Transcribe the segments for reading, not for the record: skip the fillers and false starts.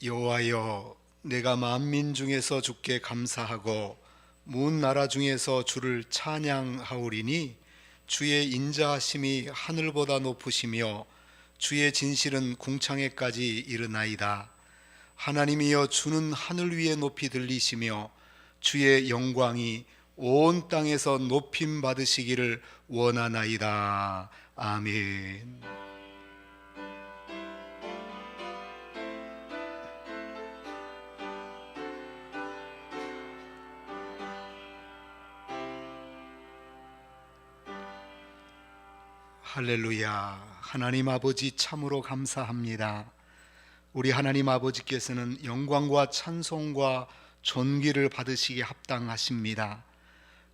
여호와여, 내가 만민 중에서 주께 감사하고 문 나라 중에서 주를 찬양하오리니 주의 인자하심이 하늘보다 높으시며 주의 진실은 궁창에까지 이르나이다. 하나님이여, 주는 하늘 위에 높이 들리시며 주의 영광이 온 땅에서 높임 받으시기를 원하나이다. 아멘. 할렐루야. 하나님 아버지 참으로 감사합니다. 우리 하나님 아버지께서는 영광과 찬송과 존귀를 받으시기에 합당하십니다.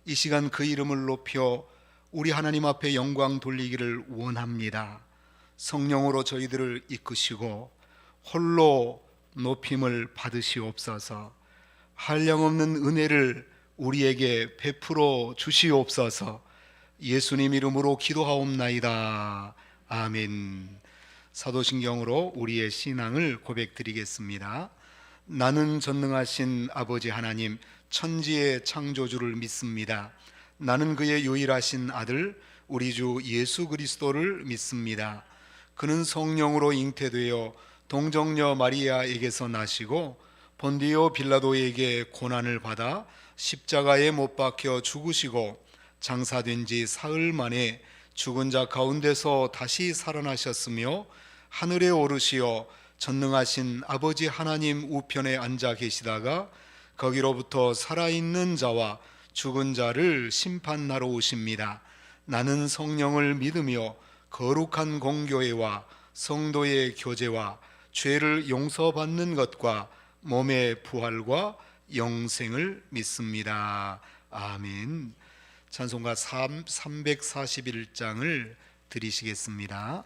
이 시간 그 이름을 높여 우리 하나님 앞에 영광 돌리기를 원합니다. 성령으로 저희들을 이끄시고 홀로 높임을 받으시옵소서. 한량없는 은혜를 우리에게 베풀어 주시옵소서. 예수님 이름으로 기도하옵나이다. 아멘. 사도신경으로 우리의 신앙을 고백드리겠습니다. 나는 전능하신 아버지 하나님, 천지의 창조주를 믿습니다. 나는 그의 유일하신 아들 우리 주 예수 그리스도를 믿습니다. 그는 성령으로 잉태되어 동정녀 마리아에게서 나시고 본디오 빌라도에게 고난을 받아 십자가에 못 박혀 죽으시고 장사된 지 사흘 만에 죽은 자 가운데서 다시 살아나셨으며 하늘에 오르시어 전능하신 아버지 하나님 우편에 앉아 계시다가 거기로부터 살아있는 자와 죽은 자를 심판하러 오십니다. 나는 성령을 믿으며 거룩한 공교회와 성도의 교제와 죄를 용서받는 것과 몸의 부활과 영생을 믿습니다. 아멘. 찬송가 341장을 드리시겠습니다.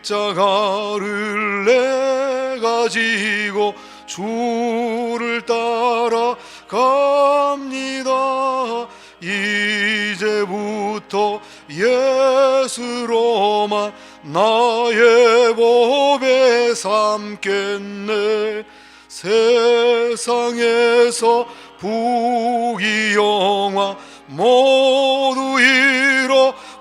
십자가를 내가 지고 주를 따라 갑니다. 이제부터 예수로만 나의 법에 삼겠네. 세상에서 부귀 영화 모두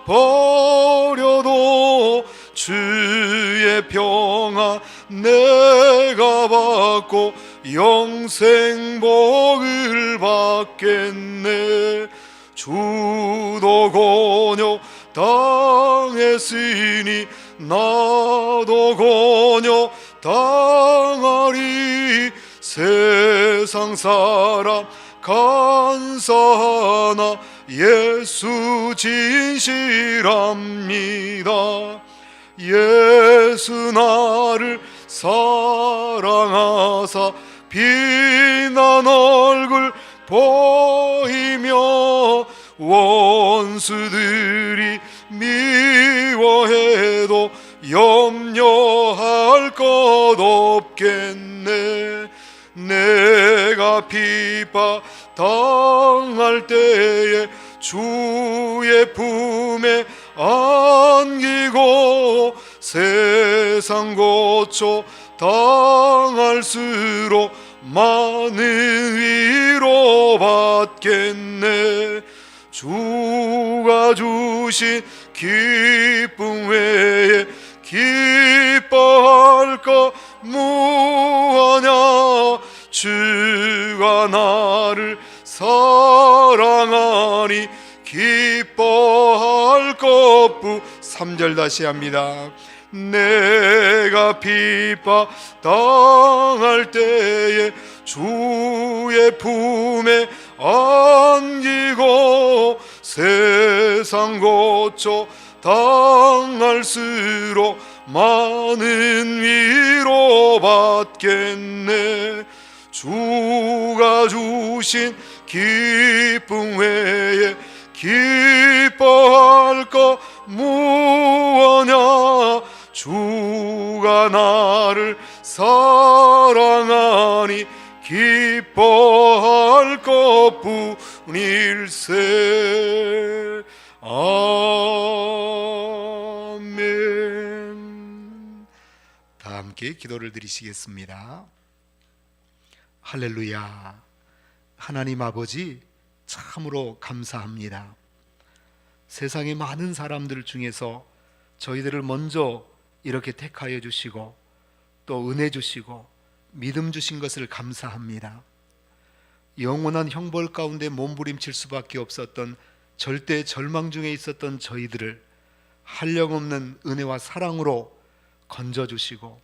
잃어버려도 주의 평화 내가 받고 영생 복을 받겠네. 주도 곤욕 당했으니 나도 곤욕 당하리. 세상 사람 간사하나 예수 진실합니다. 예수 나를 사랑하사 빛난 얼굴 보이며 원수들이 미워해도 염려할 것 없겠네. 내가 핍박 당할 때에 주의 품에 안기고 세상 고초 당할수록 많은 위로 받겠네. 주가 주신 기쁨 외에 기뻐할 것 무하냐. 주가 나를 사랑하니 기뻐할 것뿐. 3절 다시 합니다. 내가 핍박 당할 때에 주의 품에 안기고 세상 고초 당할수록 많은 위로 받겠네. 주가 주신 기쁨 외에 기뻐할 것 무엇냐. 주가 나 나를 사랑하니 기뻐할 것뿐일세. 아멘. 다 함께 기도를 드리시겠습니다. 할렐루야. 하나님 아버지, 참으로 감사합니다. 세상의 많은 사람들 중에서 저희들을 먼저 이렇게 택하여 주시고 또 은혜 주시고 믿음 주신 것을 감사합니다. 영원한 형벌 가운데 몸부림칠 수밖에 없었던 절대 절망 중에 있었던 저희들을 한량없는 은혜와 사랑으로 건져주시고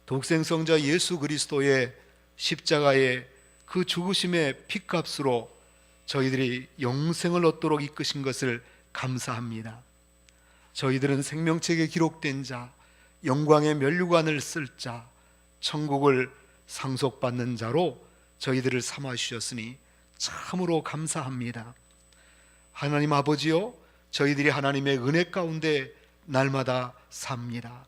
독생성자 예수 그리스도의 십자가의 그 죽으심의 핏값으로 저희들이 영생을 얻도록 이끄신 것을 감사합니다. 저희들은 생명책에 기록된 자, 영광의 면류관을 쓸 자, 천국을 상속받는 자로 저희들을 삼아 주셨으니 참으로 감사합니다. 하나님 아버지요, 저희들이 하나님의 은혜 가운데 날마다 삽니다.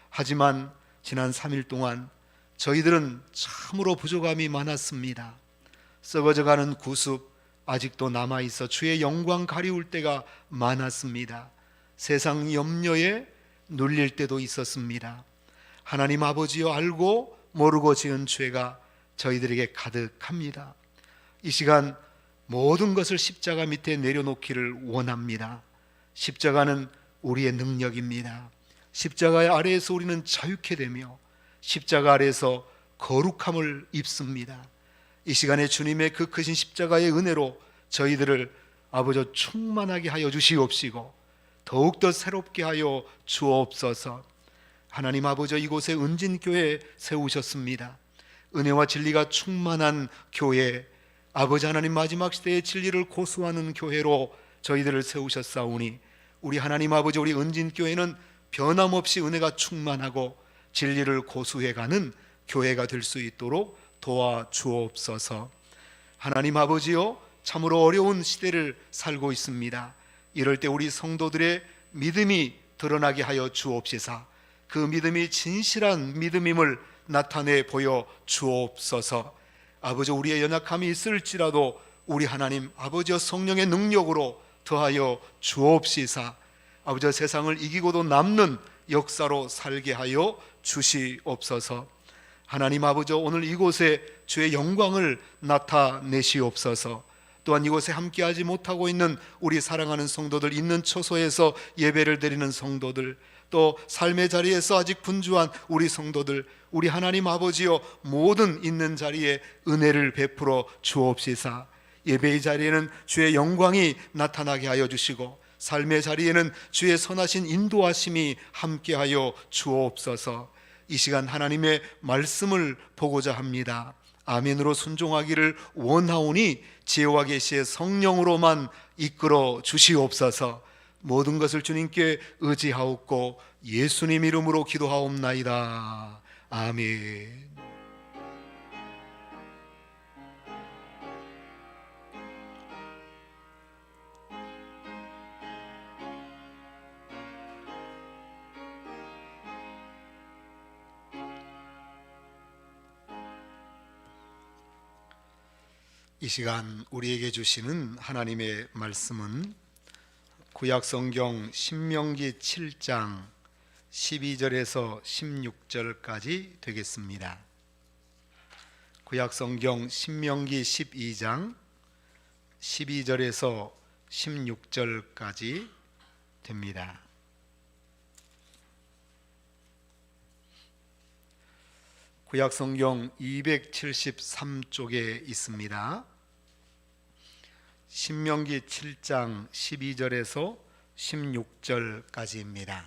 하지만 지난 3일 동안 저희들은 참으로 부족함이 많았습니다. 썩어져가는 구습 아직도 남아있어 주의 영광 가리울 때가 많았습니다. 세상 염려에 눌릴 때도 있었습니다. 하나님 아버지여, 알고 모르고 지은 죄가 저희들에게 가득합니다. 이 시간 모든 것을 십자가 밑에 내려놓기를 원합니다. 십자가는 우리의 능력입니다. 십자가 아래에서 우리는 자유케 되며 십자가 아래에서 거룩함을 입습니다. 이 시간에 주님의 그 크신 십자가의 은혜로 저희들을 아버지 충만하게 하여 주시옵시고 더욱더 새롭게 하여 주옵소서. 하나님 아버지, 이곳에 은진교회 세우셨습니다. 은혜와 진리가 충만한 교회, 아버지 하나님 마지막 시대의 진리를 고수하는 교회로 저희들을 세우셨사오니 우리 하나님 아버지, 우리 은진교회는 변함없이 은혜가 충만하고 진리를 고수해가는 교회가 될 수 있도록 도와주옵소서. 하나님 아버지요, 참으로 어려운 시대를 살고 있습니다. 이럴 때 우리 성도들의 믿음이 드러나게 하여 주옵시사. 그 믿음이 진실한 믿음임을 나타내 보여 주옵소서. 아버지, 우리의 연약함이 있을지라도 우리 하나님 아버지여 성령의 능력으로 더하여 주옵시사. 아버지, 세상을 이기고도 남는 역사로 살게 하여 주시옵소서. 하나님 아버지, 오늘 이곳에 주의 영광을 나타내시옵소서. 또한 이곳에 함께하지 못하고 있는 우리 사랑하는 성도들, 있는 처소에서 예배를 드리는 성도들, 또 삶의 자리에서 아직 분주한 우리 성도들, 우리 하나님 아버지여, 모든 있는 자리에 은혜를 베풀어 주옵시사. 예배의 자리에는 주의 영광이 나타나게 하여 주시고 삶의 자리에는 주의 선하신 인도하심이 함께하여 주옵소서. 이 시간 하나님의 말씀을 보고자 합니다. 아멘으로 순종하기를 원하오니 지혜와 계시의 성령으로만 이끌어 주시옵소서. 모든 것을 주님께 의지하옵고 예수님 이름으로 기도하옵나이다. 아멘. 이 시간 우리에게 주시는 하나님의 말씀은 구약성경 신명기 7장 12절에서 16절까지 되겠습니다. 구약성경 신명기 12장 12절에서 16절까지 됩니다. 구약성경 273쪽에 있습니다. 신명기 7장 12절에서 16절까지입니다.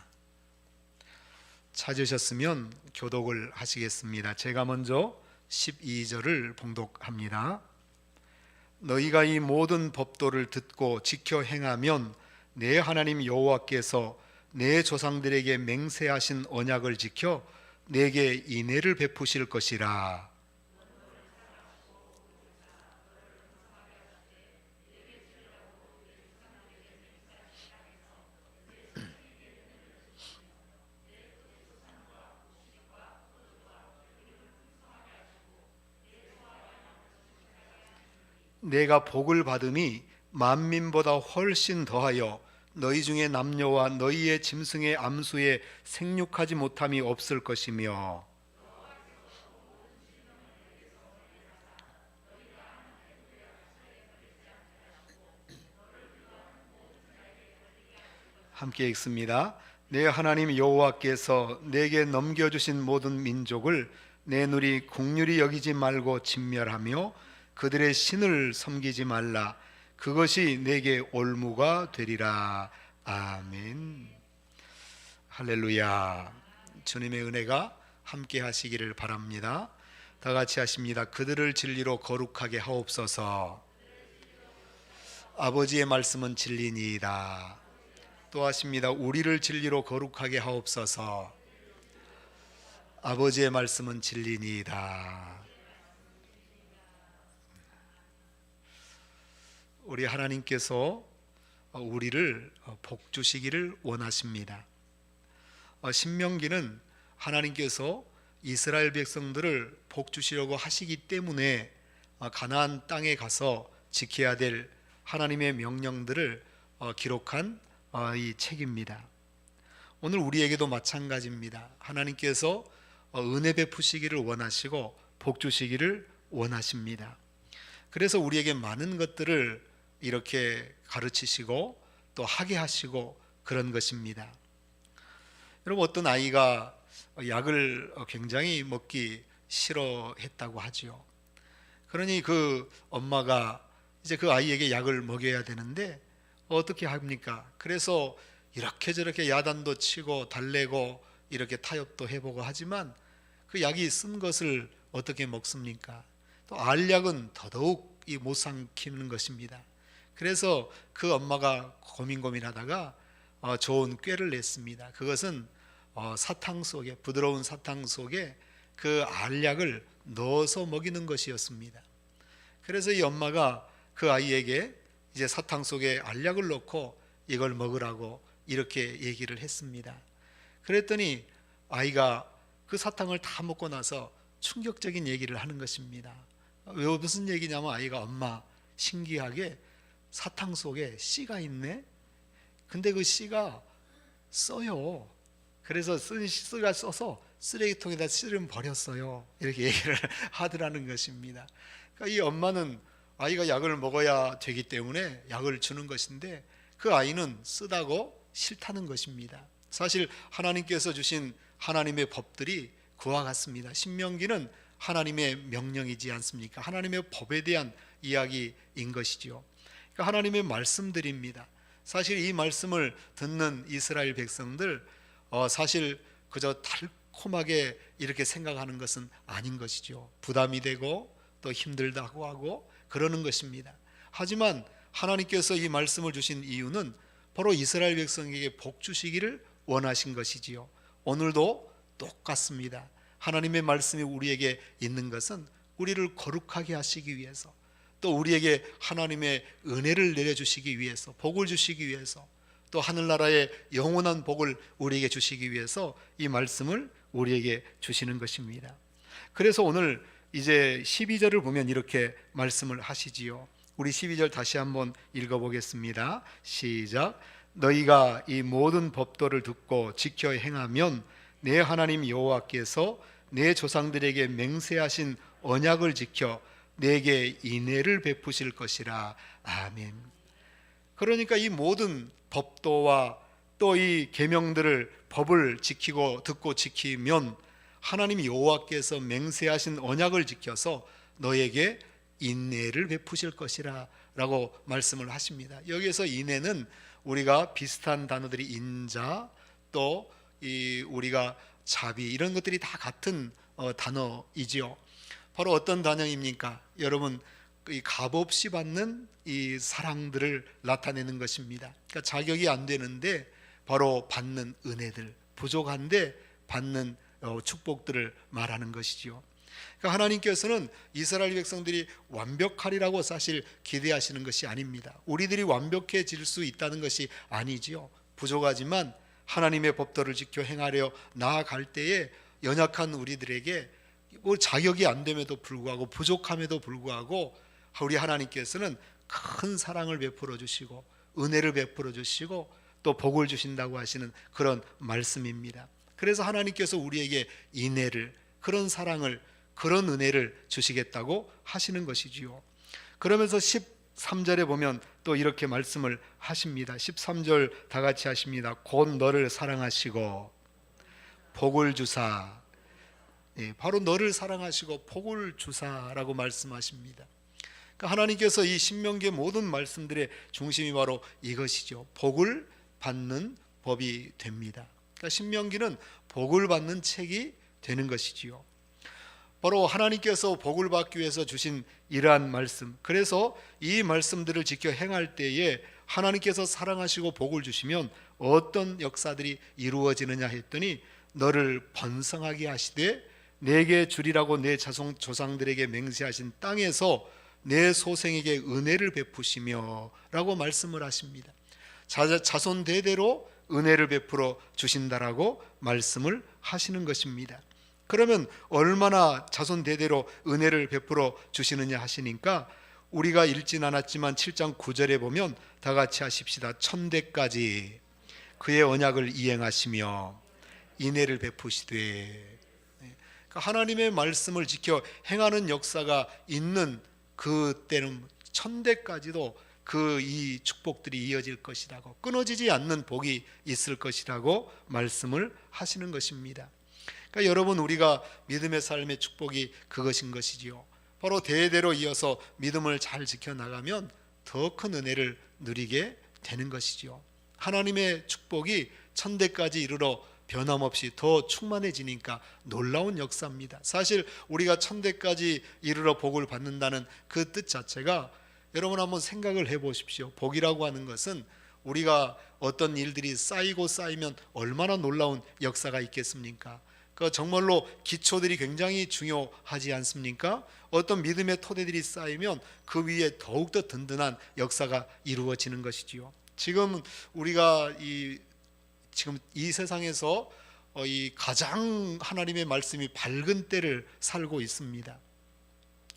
찾으셨으면 교독을 하시겠습니다. 제가 먼저 12절을 봉독합니다. 너희가 이 모든 법도를 듣고 지켜 행하면 내 하나님 여호와께서 내 조상들에게 맹세하신 언약을 지켜 내게 인애를 베푸실 것이라. 내가 복을 받음이 만민보다 훨씬 더하여 너희 중에 남녀와 너희의 짐승의 암수에 생육하지 못함이 없을 것이며 함께 읽습니다. 내 하나님 여호와께서 내게 넘겨주신 모든 민족을 내 눈이 긍휼히 여기지 말고 진멸하며 그들의 신을 섬기지 말라. 그것이 내게 올무가 되리라. 아멘. 할렐루야. 주님의 은혜가 함께 하시기를 바랍니다. 다 같이 하십니다. 그들을 진리로 거룩하게 하옵소서. 아버지의 말씀은 진리니이다. 또 하십니다. 우리를 진리로 거룩하게 하옵소서. 아버지의 말씀은 진리니이다. 우리 하나님께서 우리를 복 주시기를 원하십니다. 신명기는 하나님께서 이스라엘 백성들을 복 주시려고 하시기 때문에 가나안 땅에 가서 지켜야 될 하나님의 명령들을 기록한 이 책입니다. 오늘 우리에게도 마찬가지입니다. 하나님께서 은혜 베푸시기를 원하시고 복 주시기를 원하십니다. 그래서 우리에게 많은 것들을 이렇게 가르치시고 또 하게 하시고 그런 것입니다. 여러분, 어떤 아이가 약을 굉장히 먹기 싫어했다고 하죠. 그러니 그 엄마가 이제 그 아이에게 약을 먹여야 되는데 어떻게 합니까? 그래서 이렇게 저렇게 야단도 치고 달래고 이렇게 타협도 해보고 하지만 그 약이 쓴 것을 어떻게 먹습니까? 또 알약은 더더욱 못 삼키는 것입니다. 그래서 그 엄마가 고민하다가 좋은 꾀를 냈습니다. 그것은 사탕 속에, 부드러운 사탕 속에 그 알약을 넣어서 먹이는 것이었습니다. 그래서 이 엄마가 그 아이에게 이제 사탕 속에 알약을 넣고 이걸 먹으라고 이렇게 얘기를 했습니다. 그랬더니 아이가 그 사탕을 다 먹고 나서 충격적인 얘기를 하는 것입니다. 무슨 얘기냐면 아이가 엄마 신기하게 사탕 속에 씨가 있네. 근데 그 씨가 써요. 그래서 씨가 써서 쓰레기통에다 씨를 버렸어요. 이렇게 얘기를 하더라는 것입니다. 그러니까 이 엄마는 아이가 약을 먹어야 되기 때문에 약을 주는 것인데 그 아이는 쓰다고 싫다는 것입니다. 사실 하나님께서 주신 하나님의 법들이 그와 같습니다. 신명기는 하나님의 명령이지 않습니까? 하나님의 법에 대한 이야기인 것이죠. 그러니까 하나님의 말씀들입니다. 사실 이 말씀을 듣는 이스라엘 백성들 사실 그저 달콤하게 이렇게 생각하는 것은 아닌 것이죠. 부담이 되고 또 힘들다고 하고 그러는 것입니다. 하지만 하나님께서 이 말씀을 주신 이유는 바로 이스라엘 백성에게 복 주시기를 원하신 것이지요. 오늘도 똑같습니다. 하나님의 말씀이 우리에게 있는 것은 우리를 거룩하게 하시기 위해서, 또 우리에게 하나님의 은혜를 내려주시기 위해서, 복을 주시기 위해서, 또 하늘나라의 영원한 복을 우리에게 주시기 위해서 이 말씀을 우리에게 주시는 것입니다. 그래서 오늘 이제 12절을 보면 이렇게 말씀을 하시지요. 우리 12절 다시 한번 읽어보겠습니다. 시작. 너희가 이 모든 법도를 듣고 지켜 행하면 내 하나님 여호와께서 내 조상들에게 맹세하신 언약을 지켜 내게 인애를 베푸실 것이라. 아멘. 그러니까 이 모든 법도와 또 이 계명들을 법을 지키고 듣고 지키면 하나님 여호와께서 맹세하신 언약을 지켜서 너에게 인애를 베푸실 것이라 라고 말씀을 하십니다. 여기에서 인애는 우리가 비슷한 단어들이 인자, 또 우리가 자비, 이런 것들이 다 같은 단어이지요. 바로 어떤 단어입니까? 여러분, 이 값없이 받는 이 사랑들을 나타내는 것입니다. 그러니까 자격이 안 되는데 바로 받는 은혜들, 부족한데 받는 축복들을 말하는 것이지요. 그러니까 하나님께서는 이스라엘 백성들이 완벽하리라고 사실 기대하시는 것이 아닙니다. 우리들이 완벽해질 수 있다는 것이 아니지요. 부족하지만 하나님의 법도를 지켜 행하려 나아갈 때에 연약한 우리들에게 자격이 안 됨에도 불구하고, 부족함에도 불구하고 우리 하나님께서는 큰 사랑을 베풀어 주시고 은혜를 베풀어 주시고 또 복을 주신다고 하시는 그런 말씀입니다. 그래서 하나님께서 우리에게 인애를, 그런 사랑을, 그런 은혜를 주시겠다고 하시는 것이지요. 그러면서 13절에 보면 또 이렇게 말씀을 하십니다. 13절 다 같이 하십니다. 곧 너를 사랑하시고 복을 주사. 바로 너를 사랑하시고 복을 주사라고 말씀하십니다. 그러니까 하나님께서 이 신명기의 모든 말씀들의 중심이 바로 이것이죠. 복을 받는 법이 됩니다. 그러니까 신명기는 복을 받는 책이 되는 것이지요. 바로 하나님께서 복을 받기 위해서 주신 이러한 말씀, 그래서 이 말씀들을 지켜 행할 때에 하나님께서 사랑하시고 복을 주시면 어떤 역사들이 이루어지느냐 했더니 너를 번성하게 하시되 내게 주리라고 내 조상들에게 맹세하신 땅에서 내 소생에게 은혜를 베푸시며 라고 말씀을 하십니다. 자손 대대로 은혜를 베풀어 주신다라고 말씀을 하시는 것입니다. 그러면 얼마나 자손 대대로 은혜를 베풀어 주시느냐 하시니까 우리가 읽진 않았지만 7장 9절에 보면 다 같이 하십시다. 천대까지 그의 언약을 이행하시며 인애를 베푸시되. 그러니까 하나님의 말씀을 지켜 행하는 역사가 있는 그때는 천대까지도 그 이 축복들이 이어질 것이라고, 끊어지지 않는 복이 있을 것이라고 말씀을 하시는 것입니다. 그러니까 여러분, 우리가 믿음의 삶의 축복이 그것인 것이지요. 바로 대대로 이어서 믿음을 잘 지켜나가면 더 큰 은혜를 누리게 되는 것이지요. 하나님의 축복이 천대까지 이르러 변함없이 더 충만해지니까 놀라운 역사입니다. 사실 우리가 천대까지 이르러 복을 받는다는 그 뜻 자체가, 여러분 한번 생각을 해보십시오. 복이라고 하는 것은 우리가 어떤 일들이 쌓이고 쌓이면 얼마나 놀라운 역사가 있겠습니까? 그 정말로 기초들이 굉장히 중요하지 않습니까? 어떤 믿음의 토대들이 쌓이면 그 위에 더욱더 든든한 역사가 이루어지는 것이지요. 지금 우리가 지금 이 세상에서 이 가장 하나님의 말씀이 밝은 때를 살고 있습니다.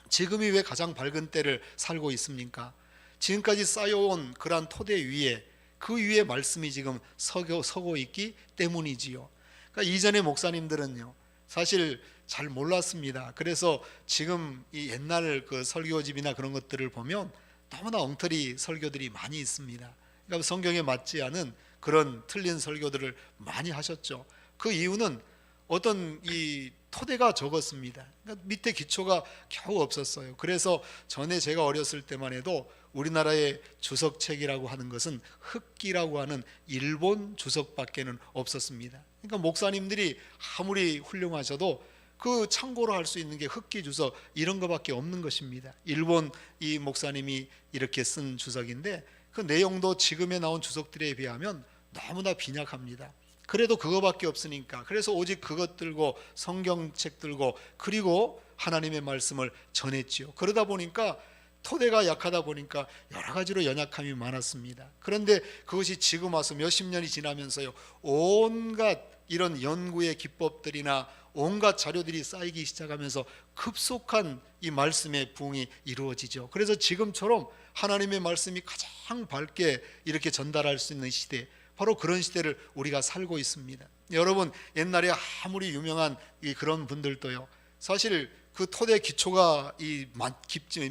지금이 왜 가장 밝은 때를 살고 있습니까? 지금까지 쌓여온 그러한 토대 위에, 그 위에 말씀이 지금 서고 있기 때문이지요. 그러니까 이전의 목사님들은요, 사실 잘 몰랐습니다. 그래서 지금 이 옛날 그 설교집이나 그런 것들을 보면 너무나 엉터리 설교들이 많이 있습니다. 그러니까 성경에 맞지 않은 그런 틀린 설교들을 많이 하셨죠. 그 이유는 어떤 이 토대가 적었습니다. 그러니까 밑에 기초가 겨우 없었어요. 그래서 전에 제가 어렸을 때만 해도 우리나라의 주석책이라고 하는 것은 흑기라고 하는 일본 주석밖에는 없었습니다. 그러니까 목사님들이 아무리 훌륭하셔도 그 참고로 할 수 있는 게 흑기 주석 이런 거밖에 없는 것입니다. 일본 이 목사님이 이렇게 쓴 주석인데 그 내용도 지금에 나온 주석들에 비하면 너무나 빈약합니다. 그래도 그거밖에 없으니까, 그래서 오직 그것 들고 성경책 들고 그리고 하나님의 말씀을 전했지요. 그러다 보니까 토대가 약하다 보니까 여러 가지로 연약함이 많았습니다. 그런데 그것이 지금 와서 몇십 년이 지나면서요, 온갖 이런 연구의 기법들이나 온갖 자료들이 쌓이기 시작하면서 급속한 이 말씀의 부흥이 이루어지죠. 그래서 지금처럼 하나님의 말씀이 가장 밝게 이렇게 전달할 수 있는 시대, 바로 그런 시대를 우리가 살고 있습니다. 여러분, 옛날에 아무리 유명한 그런 분들도요, 사실 그 토대 기초가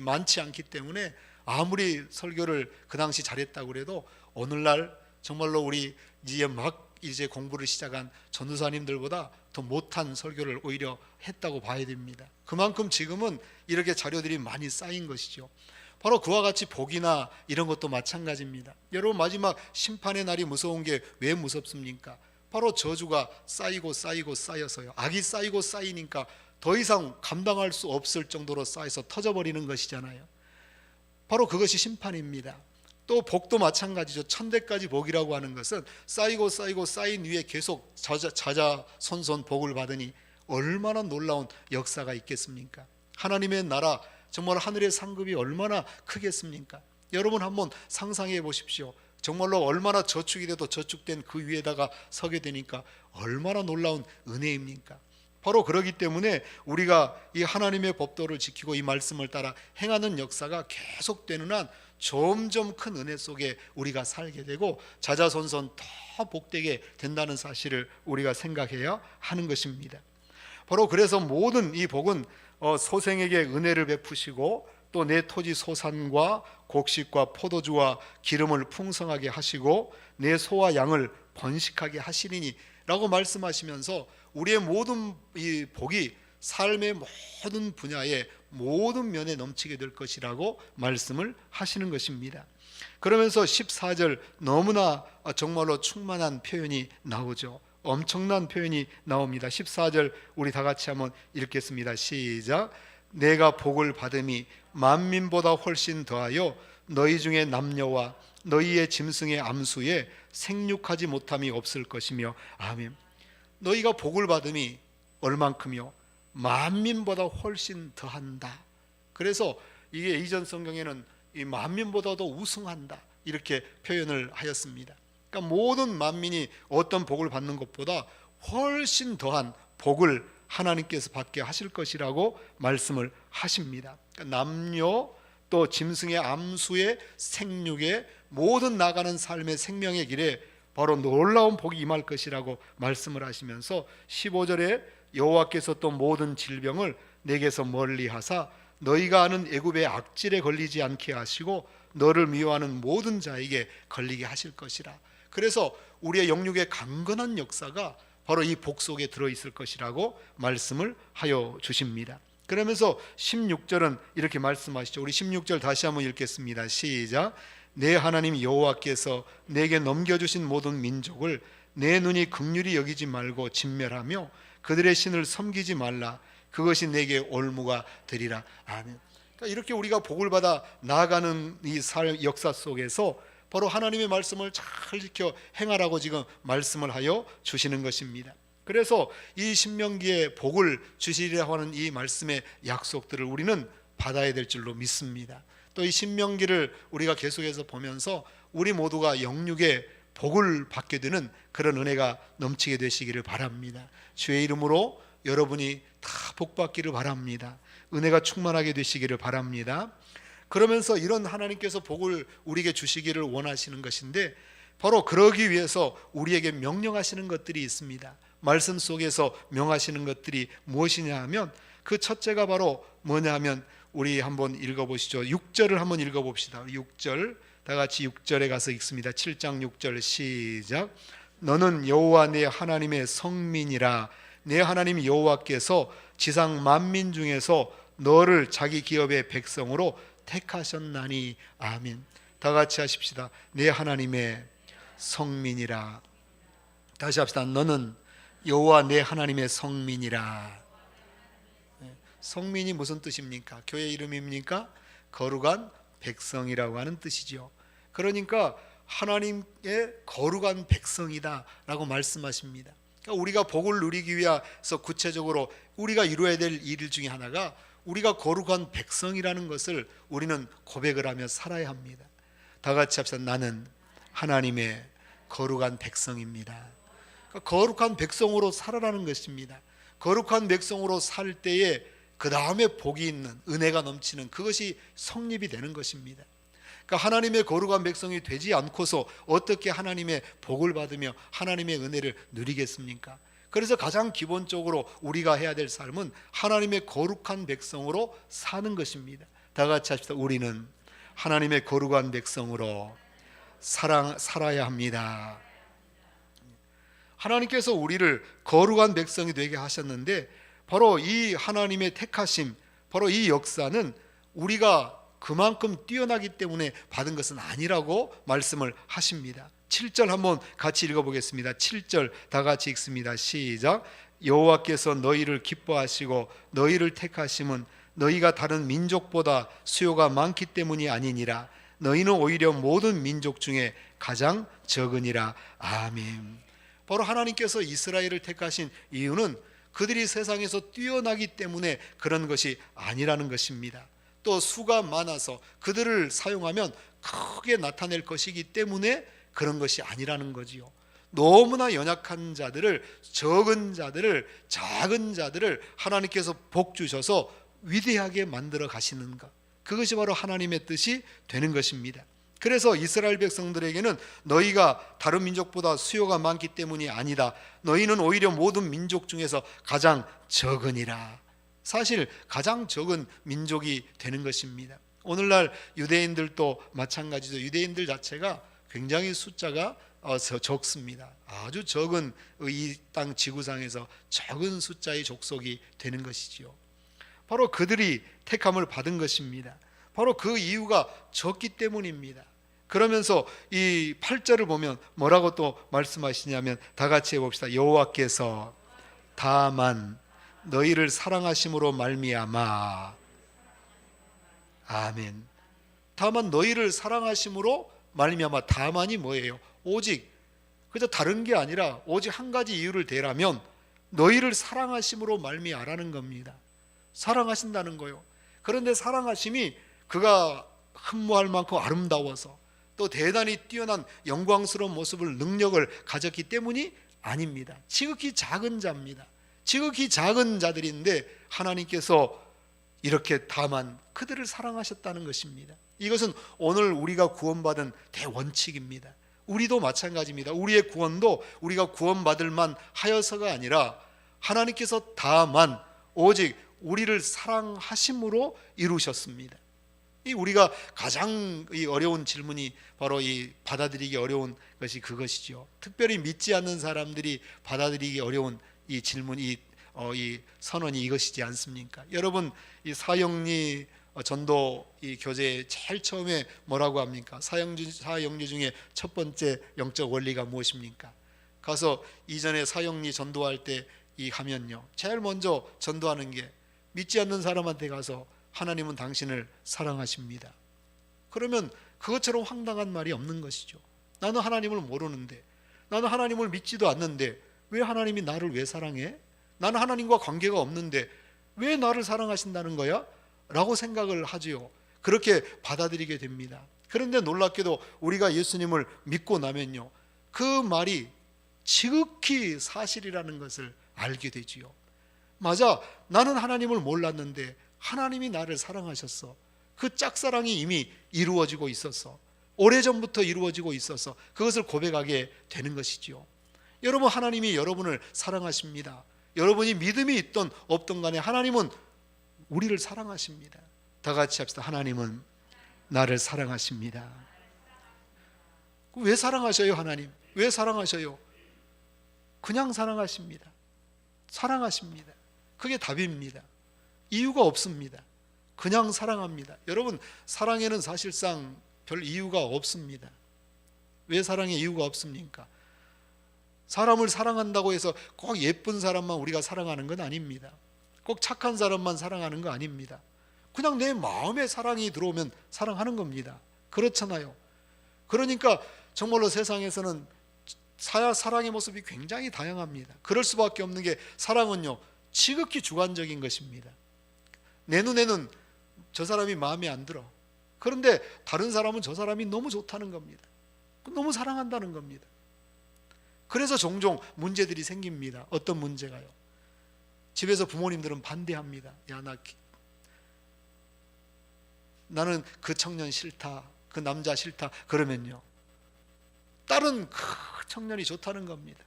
많지 않기 때문에 아무리 설교를 그 당시 잘했다고 그래도 오늘날 정말로 우리 이제 공부를 시작한 전도사님들보다 더 못한 설교를 오히려 했다고 봐야 됩니다. 그만큼 지금은 이렇게 자료들이 많이 쌓인 것이죠. 바로 그와 같이 복이나 이런 것도 마찬가지입니다. 여러분, 마지막 심판의 날이 무서운 게 왜 무섭습니까? 바로 저주가 쌓이고 쌓여서요. 악이 쌓이고 쌓이니까 더 이상 감당할 수 없을 정도로 쌓여서 터져버리는 것이잖아요. 바로 그것이 심판입니다. 또 복도 마찬가지죠. 천대까지 복이라고 하는 것은 쌓이고 쌓인 위에 계속 자자손손 복을 받으니 얼마나 놀라운 역사가 있겠습니까? 하나님의 나라, 정말 하늘의 상급이 얼마나 크겠습니까? 여러분 한번 상상해 보십시오. 정말로 얼마나 저축이 돼도 저축된 그 위에다가 서게 되니까 얼마나 놀라운 은혜입니까? 바로 그러기 때문에 우리가 이 하나님의 법도를 지키고 이 말씀을 따라 행하는 역사가 계속되는 한 점점 큰 은혜 속에 우리가 살게 되고 자자손손 더 복되게 된다는 사실을 우리가 생각해야 하는 것입니다. 바로 그래서 모든 이 복은 소생에게 은혜를 베푸시고 또 내 토지 소산과 곡식과 포도주와 기름을 풍성하게 하시고 내 소와 양을 번식하게 하시리니 라고 말씀하시면서 우리의 모든 이 복이 삶의 모든 분야에 모든 면에 넘치게 될 것이라고 말씀을 하시는 것입니다. 그러면서 14절 너무나 정말로 충만한 표현이 나오죠. 엄청난 표현이 나옵니다. 14절 우리 다 같이 한번 읽겠습니다. 시작. 내가 복을 받음이 만민보다 훨씬 더하여 너희 중에 남녀와 너희의 짐승의 암수에 생육하지 못함이 없을 것이며 아멘. 너희가 복을 받음이 얼만큼이요? 만민보다 훨씬 더한다. 그래서 이게 이전 성경에는 이 만민보다도 우승한다 이렇게 표현을 하였습니다. 그러니까 모든 만민이 어떤 복을 받는 것보다 훨씬 더한 복을 하나님께서 받게 하실 것이라고 말씀을 하십니다. 그러니까 남녀 또 짐승의 암수의 생육의 모든 나가는 삶의 생명의 길에 바로 놀라운 복이 임할 것이라고 말씀을 하시면서 15절에 여호와께서 또 모든 질병을 내게서 멀리하사 너희가 아는 애굽의 악질에 걸리지 않게 하시고 너를 미워하는 모든 자에게 걸리게 하실 것이라. 그래서 우리의 영육의 강건한 역사가 바로 이 복 속에 들어있을 것이라고 말씀을 하여 주십니다. 그러면서 16절은 이렇게 말씀하시죠. 우리 16절 다시 한번 읽겠습니다. 시작. 내 하나님 여호와께서 내게 넘겨주신 모든 민족을 내 눈이 긍휼히 여기지 말고 진멸하며 그들의 신을 섬기지 말라. 그것이 내게 올무가 되리라. 아멘. 그러니까 이렇게 우리가 복을 받아 나아가는 이 역사 속에서 바로 하나님의 말씀을 잘 지켜 행하라고 지금 말씀을 하여 주시는 것입니다. 그래서 이 신명기에 복을 주시리라고 하는 이 말씀의 약속들을 우리는 받아야 될 줄로 믿습니다. 또 이 신명기를 우리가 계속해서 보면서 우리 모두가 영육의 복을 받게 되는 그런 은혜가 넘치게 되시기를 바랍니다. 주의 이름으로 여러분이 다 복받기를 바랍니다. 은혜가 충만하게 되시기를 바랍니다. 그러면서 이런 하나님께서 복을 우리에게 주시기를 원하시는 것인데 바로 그러기 위해서 우리에게 명령하시는 것들이 있습니다. 말씀 속에서 명하시는 것들이 무엇이냐 하면 그 첫째가 바로 뭐냐 하면 우리 한번 읽어보시죠. 6절을 한번 읽어봅시다. 6절 다 같이 6절에 가서 읽습니다. 7장 6절 시작. 너는 여호와 내 하나님의 성민이라. 내 하나님 여호와께서 지상 만민 중에서 너를 자기 기업의 백성으로 택하셨나니. 아멘. 다 같이 하십시다. 내 하나님의 성민이라. 다시 합시다. 너는 여호와 내 하나님의 성민이라. 성민이 무슨 뜻입니까? 교회 이름입니까? 거룩한 백성이라고 하는 뜻이죠. 그러니까 하나님의 거룩한 백성이다 라고 말씀하십니다. 그러니까 우리가 복을 누리기 위해서 구체적으로 우리가 이루어야 될 일 중에 하나가 우리가 거룩한 백성이라는 것을 우리는 고백을 하며 살아야 합니다. 다 같이 합시다. 나는 하나님의 거룩한 백성입니다. 그러니까 거룩한 백성으로 살아라는 것입니다. 거룩한 백성으로 살 때에 그 다음에 복이 있는 은혜가 넘치는 그것이 성립이 되는 것입니다. 그러니까 하나님의 거룩한 백성이 되지 않고서 어떻게 하나님의 복을 받으며 하나님의 은혜를 누리겠습니까? 그래서 가장 기본적으로 우리가 해야 될 삶은 하나님의 거룩한 백성으로 사는 것입니다. 다 같이 합시다. 우리는 하나님의 거룩한 백성으로 살아야 합니다. 하나님께서 우리를 거룩한 백성이 되게 하셨는데 바로 이 하나님의 택하심, 바로 이 역사는 우리가 그만큼 뛰어나기 때문에 받은 것은 아니라고 말씀을 하십니다. 7절 한번 같이 읽어보겠습니다. 7절 다 같이 읽습니다. 시작. 여호와께서 너희를 기뻐하시고 너희를 택하심은 너희가 다른 민족보다 수요가 많기 때문이 아니니라. 너희는 오히려 모든 민족 중에 가장 적으니라. 아멘. 바로 하나님께서 이스라엘을 택하신 이유는 그들이 세상에서 뛰어나기 때문에 그런 것이 아니라는 것입니다. 또 수가 많아서 그들을 사용하면 크게 나타낼 것이기 때문에 그런 것이 아니라는 거지요. 너무나 연약한 자들을, 적은 자들을, 작은 자들을 하나님께서 복 주셔서 위대하게 만들어 가시는가, 그것이 바로 하나님의 뜻이 되는 것입니다. 그래서 이스라엘 백성들에게는 너희가 다른 민족보다 수요가 많기 때문이 아니다, 너희는 오히려 모든 민족 중에서 가장 적으니라. 사실 가장 적은 민족이 되는 것입니다. 오늘날 유대인들도 마찬가지죠. 유대인들 자체가 굉장히 숫자가 적습니다. 아주 적은 이 땅 지구상에서 적은 숫자의 족속이 되는 것이지요. 바로 그들이 택함을 받은 것입니다. 바로 그 이유가 적기 때문입니다. 그러면서 이 8절을 보면 뭐라고 또 말씀하시냐면, 다 같이 해봅시다. 여호와께서 다만 너희를 사랑하심으로 말미암아. 아멘. 다만 너희를 사랑하심으로 말미암아. 다만이 뭐예요? 오직, 그저 다른 게 아니라 오직 한 가지 이유를 대라면 너희를 사랑하심으로 말미암아라는 겁니다. 사랑하신다는 거요. 그런데 사랑하심이 그가 흠모할 만큼 아름다워서 또 대단히 뛰어난 영광스러운 모습을, 능력을 가졌기 때문이 아닙니다. 지극히 작은 자입니다. 지극히 작은 자들인데 하나님께서 이렇게 다만 그들을 사랑하셨다는 것입니다. 이것은 오늘 우리가 구원받은 대원칙입니다. 우리도 마찬가지입니다. 우리의 구원도 우리가 구원받을 만 하여서가 아니라 하나님께서 다만 오직 우리를 사랑하심으로 이루셨습니다. 이 우리가 가장 어려운 질문이 바로 이 받아들이기 어려운 것이 그것이죠. 특별히 믿지 않는 사람들이 받아들이기 어려운 이 질문, 이 선언이 이것이지 않습니까? 여러분, 이 사형리 전도 이 교재에 제일 처음에 뭐라고 합니까? 사형리 중에 첫 번째 영적 원리가 무엇입니까? 가서 이전에 사형리 전도할 때 이 하면요, 제일 먼저 전도하는 게 믿지 않는 사람한테 가서 하나님은 당신을 사랑하십니다. 그러면 그것처럼 황당한 말이 없는 것이죠. 나는 하나님을 모르는데, 나는 하나님을 믿지도 않는데 왜 하나님이 나를 왜 사랑해? 나는 하나님과 관계가 없는데 왜 나를 사랑하신다는 거야? 라고 생각을 하지요. 그렇게 받아들이게 됩니다. 그런데 놀랍게도 우리가 예수님을 믿고 나면요, 그 말이 지극히 사실이라는 것을 알게 되지요. 맞아, 나는 하나님을 몰랐는데 하나님이 나를 사랑하셨어. 그 짝사랑이 이미 이루어지고 있었어. 오래전부터 이루어지고 있어서 그것을 고백하게 되는 것이지요. 여러분, 하나님이 여러분을 사랑하십니다. 여러분이 믿음이 있던 없던 간에 하나님은 우리를 사랑하십니다. 다 같이 합시다. 하나님은 나를 사랑하십니다. 왜 사랑하셔요? 하나님 왜 사랑하셔요? 그냥 사랑하십니다. 사랑하십니다. 그게 답입니다. 이유가 없습니다. 그냥 사랑합니다. 여러분, 사랑에는 사실상 별 이유가 없습니다. 왜 사랑에 이유가 없습니까? 사람을 사랑한다고 해서 꼭 예쁜 사람만 우리가 사랑하는 건 아닙니다. 꼭 착한 사람만 사랑하는 거 아닙니다. 그냥 내 마음에 사랑이 들어오면 사랑하는 겁니다. 그렇잖아요. 그러니까 정말로 세상에서는 사랑의 모습이 굉장히 다양합니다. 그럴 수밖에 없는 게, 사랑은요 지극히 주관적인 것입니다. 내 눈에는 저 사람이 마음에 안 들어. 그런데 다른 사람은 저 사람이 너무 좋다는 겁니다. 너무 사랑한다는 겁니다. 그래서 종종 문제들이 생깁니다. 어떤 문제가요? 집에서 부모님들은 반대합니다. 야, 나는 그 청년 싫다, 그 남자 싫다. 그러면요, 딸은 그 청년이 좋다는 겁니다.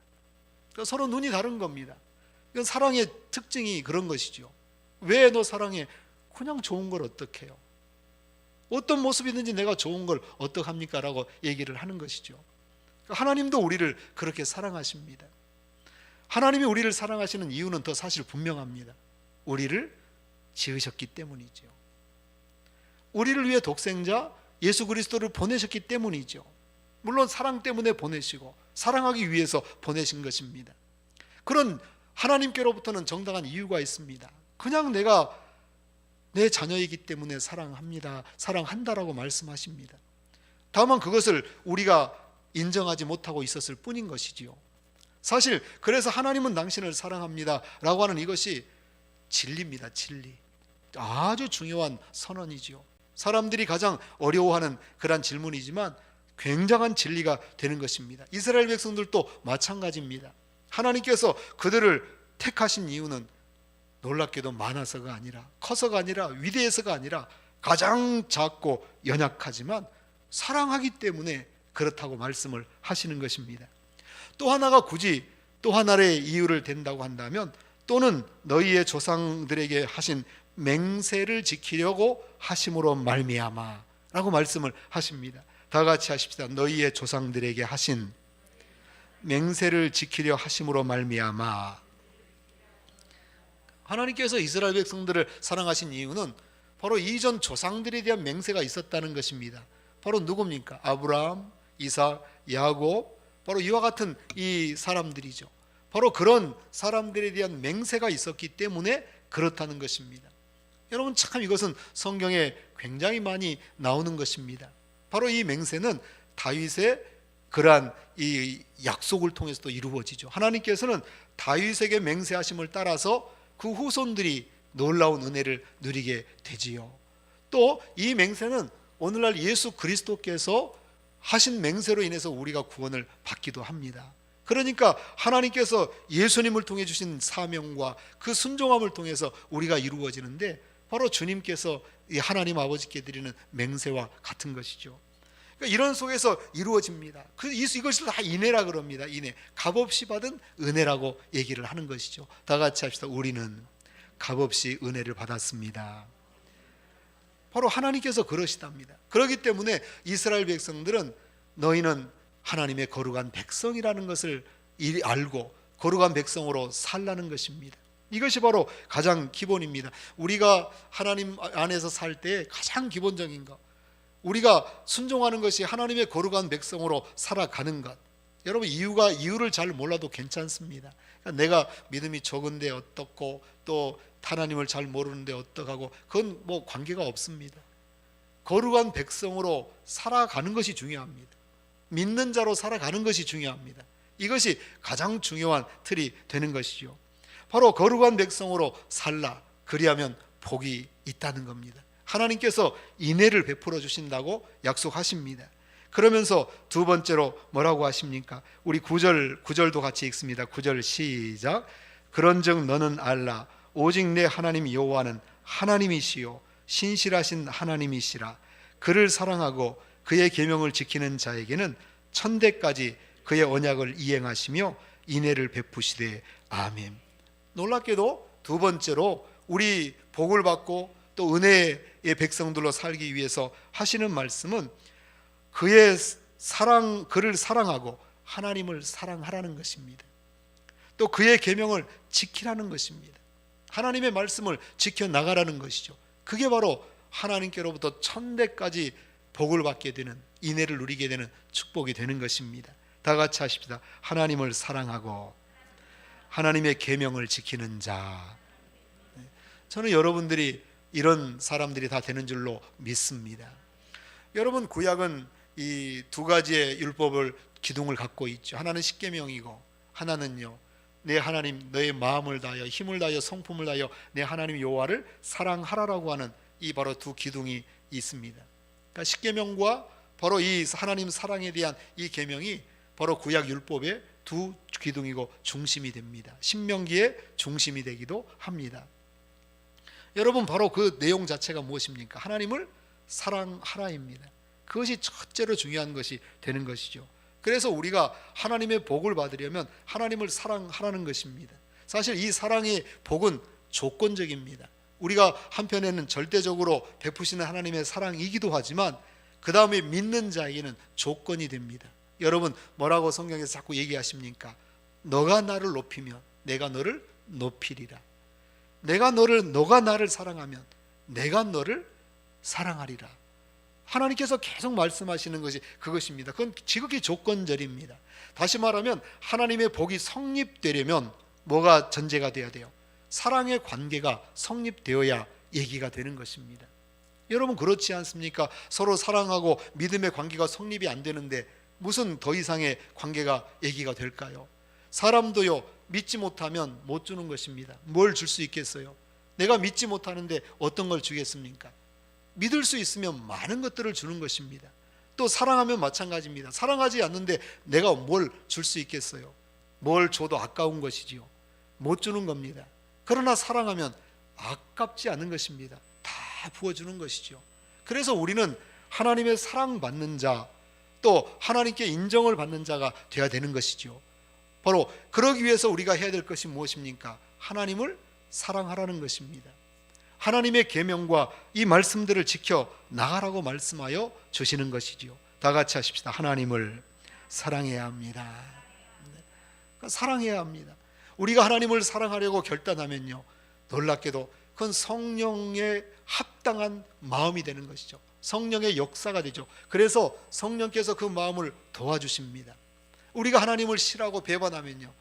그러니까 서로 눈이 다른 겁니다. 이건 사랑의 특징이 그런 것이죠. 왜 너 사랑해? 그냥 좋은 걸 어떡해요? 어떤 모습이든지 내가 좋은 걸 어떡합니까? 라고 얘기를 하는 것이죠. 하나님도 우리를 그렇게 사랑하십니다. 하나님이 우리를 사랑하시는 이유는 더 사실 분명합니다. 우리를 지으셨기 때문이죠. 우리를 위해 독생자 예수 그리스도를 보내셨기 때문이죠. 물론 사랑 때문에 보내시고 사랑하기 위해서 보내신 것입니다. 그런 하나님께로부터는 정당한 이유가 있습니다. 그냥 내가 내 자녀이기 때문에 사랑합니다, 사랑한다라고 말씀하십니다. 다만 그것을 우리가 인정하지 못하고 있었을 뿐인 것이지요. 사실 그래서 하나님은 당신을 사랑합니다 라고 하는 이것이 진리입니다. 진리. 아주 중요한 선언이지요. 사람들이 가장 어려워하는 그런 질문이지만 굉장한 진리가 되는 것입니다. 이스라엘 백성들도 마찬가지입니다. 하나님께서 그들을 택하신 이유는 놀랍게도 많아서가 아니라, 커서가 아니라, 위대해서가 아니라 가장 작고 연약하지만 사랑하기 때문에 그렇다고 말씀을 하시는 것입니다. 또 하나가 굳이 또 하나의 이유를 댄다고 한다면, 또는 너희의 조상들에게 하신 맹세를 지키려고 하심으로 말미암아 라고 말씀을 하십니다. 다 같이 하십시다. 너희의 조상들에게 하신 맹세를 지키려 하심으로 말미암아. 하나님께서 이스라엘 백성들을 사랑하신 이유는 바로 이전 조상들에 대한 맹세가 있었다는 것입니다. 바로 누굽니까? 아브라함, 이삭, 야곱, 바로 이와 같은 이 사람들이죠. 바로 그런 사람들에 대한 맹세가 있었기 때문에 그렇다는 것입니다. 여러분, 참 이것은 성경에 굉장히 많이 나오는 것입니다. 바로 이 맹세는 다윗의 그러한 이 약속을 통해서도 이루어지죠. 하나님께서는 다윗에게 맹세하심을 따라서 그 후손들이 놀라운 은혜를 누리게 되지요. 또 이 맹세는 오늘날 예수 그리스도께서 하신 맹세로 인해서 우리가 구원을 받기도 합니다. 그러니까 하나님께서 예수님을 통해 주신 사명과 그 순종함을 통해서 우리가 이루어지는데, 바로 주님께서 이 하나님 아버지께 드리는 맹세와 같은 것이죠. 그러니까 이런 속에서 이루어집니다. 이것을 다 인애라 그럽니다. 인애, 값없이 받은 은혜라고 얘기를 하는 것이죠. 다 같이 합시다. 우리는 값없이 은혜를 받았습니다. 바로 하나님께서 그러시답니다. 그렇기 때문에 이스라엘 백성들은 너희는 하나님의 거룩한 백성이라는 것을 알고 거룩한 백성으로 살라는 것입니다. 이것이 바로 가장 기본입니다. 우리가 하나님 안에서 살 때 가장 기본적인 것, 우리가 순종하는 것이 하나님의 거룩한 백성으로 살아가는 것. 여러분, 이유를 잘 몰라도 괜찮습니다. 내가 믿음이 적은데 어떻고, 또 하나님을 잘 모르는데 어떡하고, 그건 뭐 관계가 없습니다. 거룩한 백성으로 살아가는 것이 중요합니다. 믿는 자로 살아가는 것이 중요합니다. 이것이 가장 중요한 틀이 되는 것이죠. 바로 거룩한 백성으로 살라, 그리하면 복이 있다는 겁니다. 하나님께서 인애를 베풀어 주신다고 약속하십니다. 그러면서 두 번째로 뭐라고 하십니까? 우리 9절도 같이 읽습니다. 9절 시작. 그런즉 너는 알라, 오직 내 하나님 여호와는 하나님이시요 신실하신 하나님이시라. 그를 사랑하고 그의 계명을 지키는 자에게는 천대까지 그의 언약을 이행하시며 인애를 베푸시되 아멘. 놀랍게도 두 번째로 우리 복을 받고 또 은혜의 백성들로 살기 위해서 하시는 말씀은 그를 사랑하고 하나님을 사랑하라는 것입니다. 또 그의 계명을 지키라는 것입니다. 하나님의 말씀을 지켜나가라는 것이죠. 그게 바로 하나님께로부터 천대까지 복을 받게 되는, 인애를 누리게 되는 축복이 되는 것입니다. 다 같이 하십시다. 하나님을 사랑하고 하나님의 계명을 지키는 자. 저는 여러분들이 이런 사람들이 다 되는 줄로 믿습니다. 여러분, 구약은 이 두 가지의 율법을 기둥을 갖고 있죠. 하나는 십계명이고, 하나는요, 내 하나님 너의 마음을 다하여 힘을 다하여 성품을 다하여 내 하나님 여호와를 사랑하라라고 하는 이 바로 두 기둥이 있습니다. 그러니까 십계명과 바로 이 하나님 사랑에 대한 이 계명이 바로 구약 율법의 두 기둥이고 중심이 됩니다. 신명기의 중심이 되기도 합니다. 여러분, 바로 그 내용 자체가 무엇입니까? 하나님을 사랑하라입니다. 그것이 첫째로 중요한 것이 되는 것이죠. 그래서 우리가 하나님의 복을 받으려면 하나님을 사랑하라는 것입니다. 사실 이 사랑의 복은 조건적입니다. 우리가 한편에는 절대적으로 베푸시는 하나님의 사랑이기도 하지만 그 다음에 믿는 자에게는 조건이 됩니다. 여러분, 뭐라고 성경에서 자꾸 얘기하십니까? 너가 나를 높이면 내가 너를 높이리라. 너가 나를 사랑하면 내가 너를 사랑하리라. 하나님께서 계속 말씀하시는 것이 그것입니다. 그건 지극히 조건절입니다. 다시 말하면 하나님의 복이 성립되려면 뭐가 전제가 돼야 돼요? 사랑의 관계가 성립되어야 얘기가 되는 것입니다. 여러분, 그렇지 않습니까? 서로 사랑하고 믿음의 관계가 성립이 안 되는데 무슨 더 이상의 관계가 얘기가 될까요? 사람도요, 믿지 못하면 못 주는 것입니다. 뭘 줄 수 있겠어요? 내가 믿지 못하는데 어떤 걸 주겠습니까? 믿을 수 있으면 많은 것들을 주는 것입니다. 또 사랑하면 마찬가지입니다. 사랑하지 않는데 내가 뭘 줄 수 있겠어요? 뭘 줘도 아까운 것이지요. 못 주는 겁니다. 그러나 사랑하면 아깝지 않은 것입니다. 다 부어주는 것이죠. 그래서 우리는 하나님의 사랑받는 자, 또 하나님께 인정을 받는 자가 되어야 되는 것이죠. 바로 그러기 위해서 우리가 해야 될 것이 무엇입니까? 하나님을 사랑하라는 것입니다. 하나님의 계명과 이 말씀들을 지켜 나가라고 말씀하여 주시는 것이지요. 다 같이 하십시다. 하나님을 사랑해야 합니다. 사랑해야 합니다. 우리가 하나님을 사랑하려고 결단하면요, 놀랍게도 그건 성령의 합당한 마음이 되는 것이죠. 성령의 역사가 되죠. 그래서 성령께서 그 마음을 도와주십니다. 우리가 하나님을 싫어하고 배반하면요,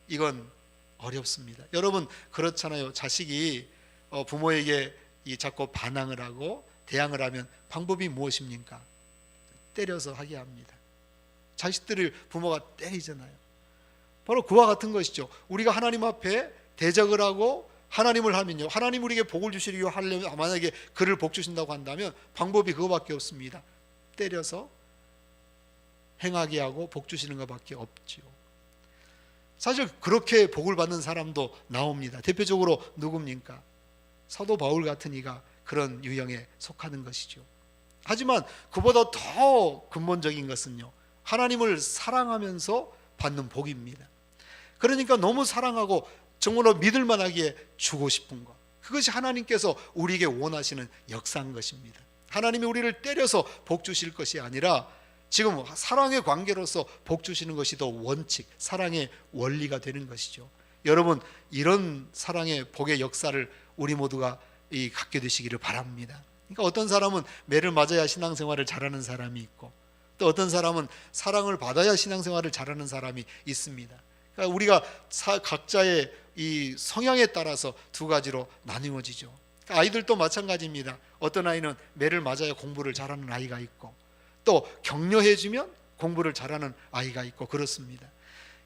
이건 어렵습니다. 여러분 그렇잖아요. 자식이 부모에게 자꾸 반항을 하고 대항을 하면 방법이 무엇입니까? 때려서 하게 합니다. 자식들을 부모가 때리잖아요. 바로 그와 같은 것이죠. 우리가 하나님 앞에 대적을 하고 하나님을 하면요, 하나님 우리에게 복을 주시려고 하려면, 만약에 그를 복 주신다고 한다면 방법이 그거밖에 없습니다. 때려서 행하게 하고 복 주시는 것밖에 없지요. 사실 그렇게 복을 받는 사람도 나옵니다. 대표적으로 누굽니까? 사도 바울 같은 이가 그런 유형에 속하는 것이죠. 하지만 그보다 더 근본적인 것은요, 하나님을 사랑하면서 받는 복입니다. 그러니까 너무 사랑하고 정말로 믿을만하기에 주고 싶은 것, 그것이 하나님께서 우리에게 원하시는 역사인 것입니다. 하나님이 우리를 때려서 복 주실 것이 아니라 지금 사랑의 관계로서 복 주시는 것이 더 원칙, 사랑의 원리가 되는 것이죠. 여러분 이런 사랑의 복의 역사를 우리 모두가 갖게 되시기를 바랍니다. 그러니까 어떤 사람은 매를 맞아야 신앙생활을 잘하는 사람이 있고, 또 어떤 사람은 사랑을 받아야 신앙생활을 잘하는 사람이 있습니다. 그러니까 우리가 각자의 이 성향에 따라서 두 가지로 나뉘어지죠. 그러니까 아이들도 마찬가지입니다. 어떤 아이는 매를 맞아야 공부를 잘하는 아이가 있고, 또 격려해주면 공부를 잘하는 아이가 있고 그렇습니다.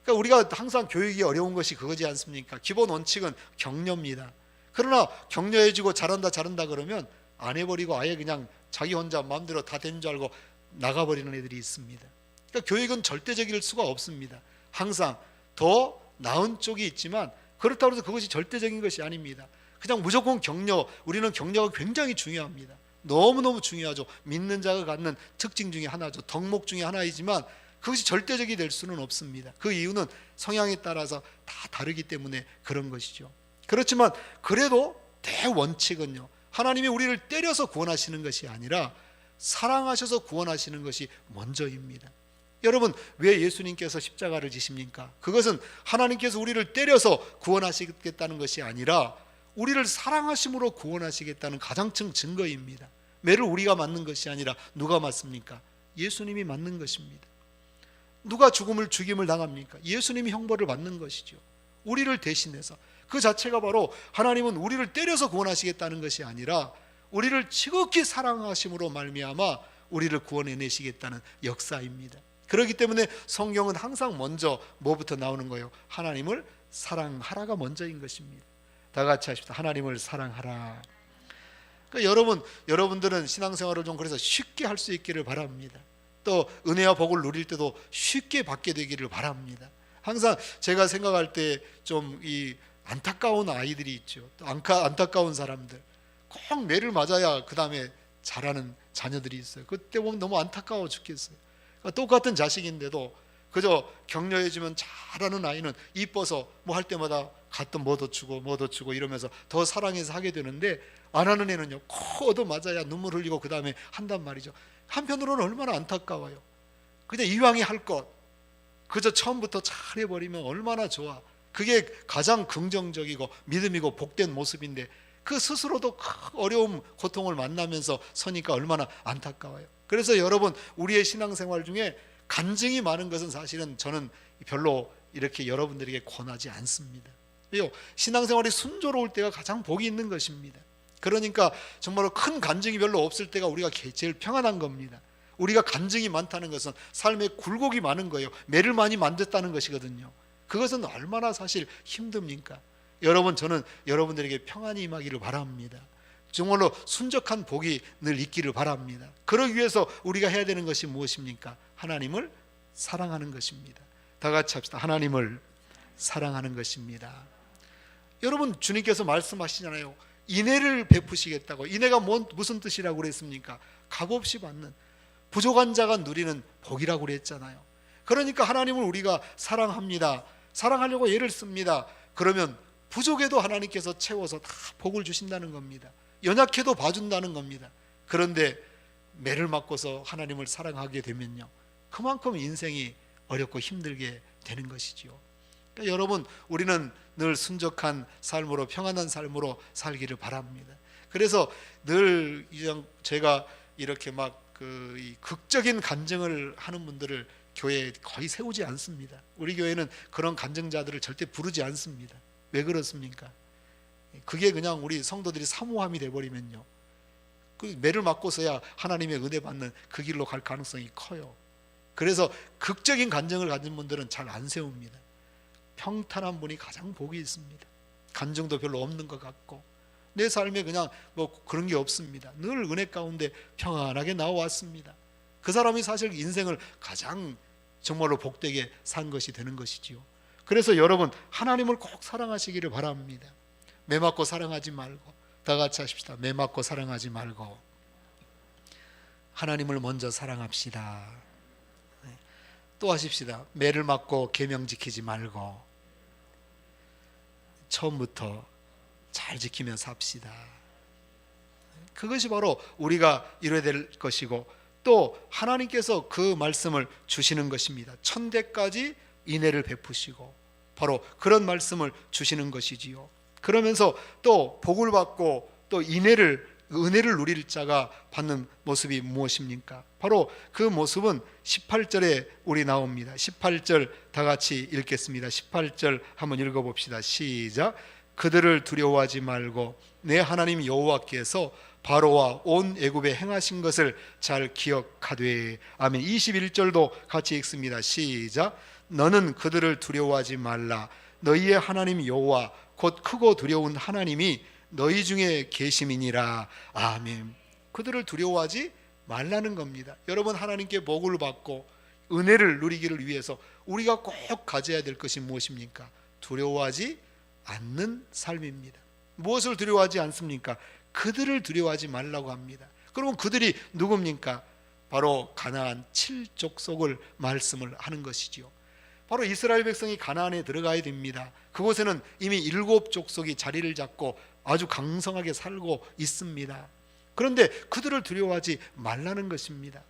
그러니까 우리가 항상 교육이 어려운 것이 그거지 않습니까? 기본 원칙은 격려입니다. 그러나 격려해주고 잘한다 그러면 안 해버리고 아예 그냥 자기 혼자 마음대로 다 된 줄 알고 나가버리는 애들이 있습니다. 그러니까 교육은 절대적일 수가 없습니다. 항상 더 나은 쪽이 있지만 그렇다고 해서 그것이 절대적인 것이 아닙니다. 그냥 무조건 격려, 우리는 격려가 굉장히 중요합니다. 너무너무 중요하죠. 믿는 자가 갖는 특징 중에 하나죠. 덕목 중에 하나이지만 그것이 절대적이 될 수는 없습니다. 그 이유는 성향에 따라서 다 다르기 때문에 그런 것이죠. 그렇지만 그래도 대원칙은요, 하나님이 우리를 때려서 구원하시는 것이 아니라 사랑하셔서 구원하시는 것이 먼저입니다. 여러분 왜 예수님께서 십자가를 지십니까? 그것은 하나님께서 우리를 때려서 구원하시겠다는 것이 아니라 우리를 사랑하심으로 구원하시겠다는 가장 큰 증거입니다. 매를 우리가 맞는 것이 아니라 누가 맞습니까? 예수님이 맞는 것입니다. 누가 죽임을 당합니까? 예수님이 형벌을 받는 것이죠. 우리를 대신해서. 그 자체가 바로 하나님은 우리를 때려서 구원하시겠다는 것이 아니라 우리를 지극히 사랑하심으로 말미암아 우리를 구원해내시겠다는 역사입니다. 그렇기 때문에 성경은 항상 먼저 뭐부터 나오는 거예요? 하나님을 사랑하라가 먼저인 것입니다. 다 같이 하십시다. 하나님을 사랑하라. 그러니까 여러분들은 신앙생활을 좀 그래서 쉽게 할 수 있기를 바랍니다. 또 은혜와 복을 누릴 때도 쉽게 받게 되기를 바랍니다. 항상 제가 생각할 때 좀 이 안타까운 아이들이 있죠. 또 안타까운 사람들, 꼭 매를 맞아야 그 다음에 잘하는 자녀들이 있어요. 그때 보면 너무 안타까워 죽겠어요. 그러니까 똑같은 자식인데도 그저 격려해주면 잘하는 아이는 이뻐서 뭐 할 때마다 가끔 뭐 더 주고 이러면서 더 사랑해서 하게 되는데, 안 하는 애는요 코 얻어맞아야 눈물 흘리고 그 다음에 한단 말이죠. 한편으로는 얼마나 안타까워요. 그냥 이왕에 할 것 그저 처음부터 잘해버리면 얼마나 좋아. 그게 가장 긍정적이고 믿음이고 복된 모습인데 그 스스로도 어려움 고통을 만나면서 서니까 얼마나 안타까워요. 그래서 여러분 우리의 신앙생활 중에 간증이 많은 것은 사실은 저는 별로 이렇게 여러분들에게 권하지 않습니다. 왜요? 신앙생활이 순조로울 때가 가장 복이 있는 것입니다. 그러니까 정말로 큰 간증이 별로 없을 때가 우리가 제일 평안한 겁니다. 우리가 간증이 많다는 것은 삶에 굴곡이 많은 거예요. 매를 많이 만졌다는 것이거든요. 그것은 얼마나 사실 힘듭니까? 여러분 저는 여러분들에게 평안이 임하기를 바랍니다. 정말로 순적한 복이 늘 있기를 바랍니다. 그러기 위해서 우리가 해야 되는 것이 무엇입니까? 하나님을 사랑하는 것입니다. 다 같이 합시다. 하나님을 사랑하는 것입니다. 여러분, 주님께서 말씀하시잖아요. 인애를 베푸시겠다고. 인애가 무슨 뜻이라고 그랬습니까? 값없이 받는, 부족한 자가 누리는 복이라고 그랬잖아요. 그러니까 하나님을 우리가 사랑합니다. 사랑하려고 애를 씁니다. 그러면 부족해도 하나님께서 채워서 다 복을 주신다는 겁니다. 연약해도 봐준다는 겁니다. 그런데 매를 맞고서 하나님을 사랑하게 되면요, 그만큼 인생이 어렵고 힘들게 되는 것이지요. 그러니까 여러분, 우리는 늘 순적한 삶으로, 평안한 삶으로 살기를 바랍니다. 그래서 늘 제가 이렇게 막 이 극적인 간증을 하는 분들을 교회에 거의 세우지 않습니다. 우리 교회는 그런 간증자들을 절대 부르지 않습니다. 왜 그렇습니까? 그게 그냥 우리 성도들이 사모함이 돼버리면요, 그 매를 맞고서야 하나님의 은혜 받는 그 길로 갈 가능성이 커요. 그래서 극적인 간증을 가진 분들은 잘 안 세웁니다. 평탄한 분이 가장 복이 있습니다. 간증도 별로 없는 것 같고, 내 삶에 그냥 뭐 그런 게 없습니다. 늘 은혜 가운데 평안하게 나와왔습니다. 그 사람이 사실 인생을 가장 정말로 복되게 산 것이 되는 것이지요. 그래서 여러분, 하나님을 꼭 사랑하시기를 바랍니다. 매 맞고 사랑하지 말고, 다 같이 하십시다. 매 맞고 사랑하지 말고 하나님을 먼저 사랑합시다. 또 하십시다. 매를 맞고 계명 지키지 말고 처음부터 잘 지키며 삽시다. 그것이 바로 우리가 이뤄야 될 것이고, 또 하나님께서 그 말씀을 주시는 것입니다. 천대까지 인애를 베푸시고 바로 그런 말씀을 주시는 것이지요. 그러면서 또 복을 받고 또 은혜를 누릴 자가 받는 모습이 무엇입니까? 바로 그 모습은 18절에 우리 나옵니다. 18절 다 같이 읽겠습니다. 18절 한번 읽어봅시다. 시작. 그들을 두려워하지 말고 내 하나님 여호와께서 바로와 온 애굽에 행하신 것을 잘 기억하되. 아멘. 21절도 같이 읽습니다. 시작. 너는 그들을 두려워하지 말라. 너희의 하나님 여호와 곧 크고 두려운 하나님이 너희 중에 계심이니라. 아멘. 그들을 두려워하지 말라는 겁니다. 여러분, 하나님께 복을 받고 은혜를 누리기를 위해서 우리가 꼭 가져야 될 것이 무엇입니까? 두려워하지 않는 삶입니다. 무엇을 두려워하지 않습니까? 그들을 두려워하지 말라고 합니다. 그러면 그들이 누굽니까? 바로 가나안 7족속을 말씀을 하는 것이지요. 바로 이스라엘 백성이 가나안에 들어가야 됩니다. 그곳에는 이미 7족속이 자리를 잡고 아주 강성하게 살고 있습니다. 그런데 그들을 두려워하지 말라는 것입니다.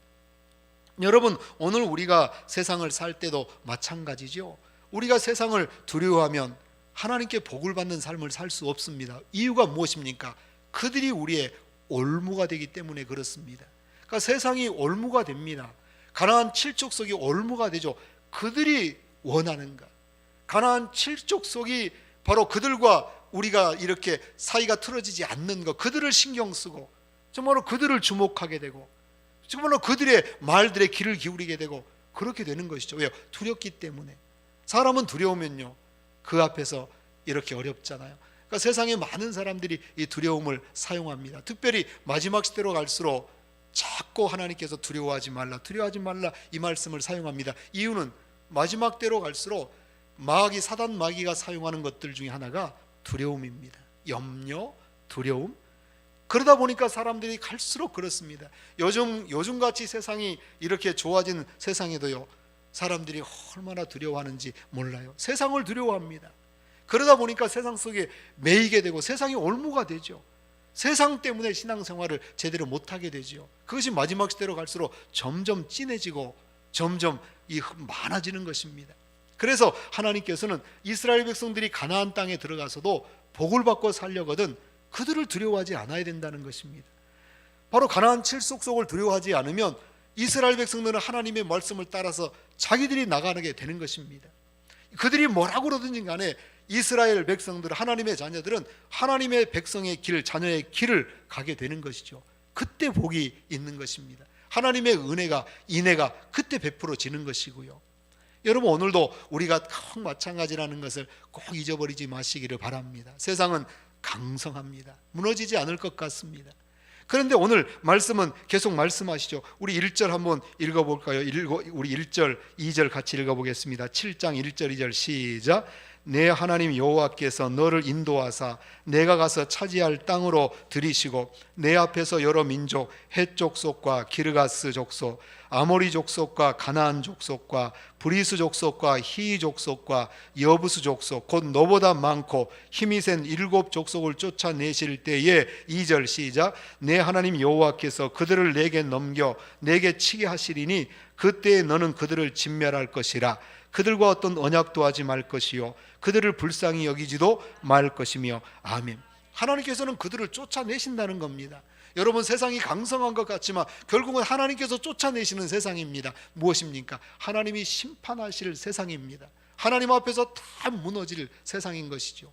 여러분, 오늘 우리가 세상을 살 때도 마찬가지죠. 우리가 세상을 두려워하면 하나님께 복을 받는 삶을 살 수 없습니다. 이유가 무엇입니까? 그들이 우리의 올무가 되기 때문에 그렇습니다. 그러니까 세상이 올무가 됩니다. 가나안 7족속이 올무가 되죠. 그들이 원하는가? 가나안 7족속이 바로 그들과 우리가 이렇게 사이가 틀어지지 않는 것, 그들을 신경 쓰고 정말로 그들을 주목하게 되고 정말로 그들의 말들에 귀를 기울이게 되고 그렇게 되는 것이죠. 왜요? 두렵기 때문에. 사람은 두려우면요, 그 앞에서 이렇게 어렵잖아요. 그러니까 세상에 많은 사람들이 이 두려움을 사용합니다. 특별히 마지막 시대로 갈수록 자꾸 하나님께서 두려워하지 말라 이 말씀을 사용합니다. 이유는 마지막 때로 갈수록 사단 마귀가 사용하는 것들 중에 하나가 두려움입니다. 염려, 두려움. 그러다 보니까 사람들이 갈수록 그렇습니다. 요즘같이 세상이 이렇게 좋아진 세상에도요, 사람들이 얼마나 두려워하는지 몰라요. 세상을 두려워합니다. 그러다 보니까 세상 속에 매이게 되고 세상이 올무가 되죠. 세상 때문에 신앙생활을 제대로 못하게 되죠. 그것이 마지막 시대로 갈수록 점점 진해지고 점점 많아지는 것입니다. 그래서 하나님께서는 이스라엘 백성들이 가나안 땅에 들어가서도 복을 받고 살려거든 그들을 두려워하지 않아야 된다는 것입니다. 바로 가나안 7족속을 두려워하지 않으면 이스라엘 백성들은 하나님의 말씀을 따라서 자기들이 나가게 되는 것입니다. 그들이 뭐라고 그러든지 간에 이스라엘 백성들, 하나님의 자녀들은 하나님의 백성의 길, 자녀의 길을 가게 되는 것이죠. 그때 복이 있는 것입니다. 하나님의 은혜가, 인애가 그때 베풀어지는 것이고요. 여러분, 오늘도 우리가 마찬가지라는 것을 꼭 잊어버리지 마시기를 바랍니다. 세상은 강성합니다. 무너지지 않을 것 같습니다. 그런데 오늘 말씀은 계속 말씀하시죠. 우리 1절 한번 읽어볼까요? 우리 1절 2절 같이 읽어보겠습니다. 7장 1절 2절 시작. 내 하나님 여호와께서 너를 인도하사 내가 가서 차지할 땅으로 들이시고 내 앞에서 여러 민족 헷 족속과 기르가스 족속 아모리 족속과 가나안 족속과 브리스 족속과 히 족속과 여부스 족속 곧 너보다 많고 힘이 센 7 족속을 쫓아내실 때에 2절 시작. 내 하나님 여호와께서 그들을 내게 넘겨 내게 치게 하시리니 그때에 너는 그들을 진멸할 것이라. 그들과 어떤 언약도 하지 말 것이요 그들을 불쌍히 여기지도 말 것이며. 아멘. 하나님께서는 그들을 쫓아내신다는 겁니다. 여러분, 세상이 강성한 것 같지만 결국은 하나님께서 쫓아내시는 세상입니다. 무엇입니까? 하나님이 심판하실 세상입니다. 하나님 앞에서 다 무너질 세상인 것이죠.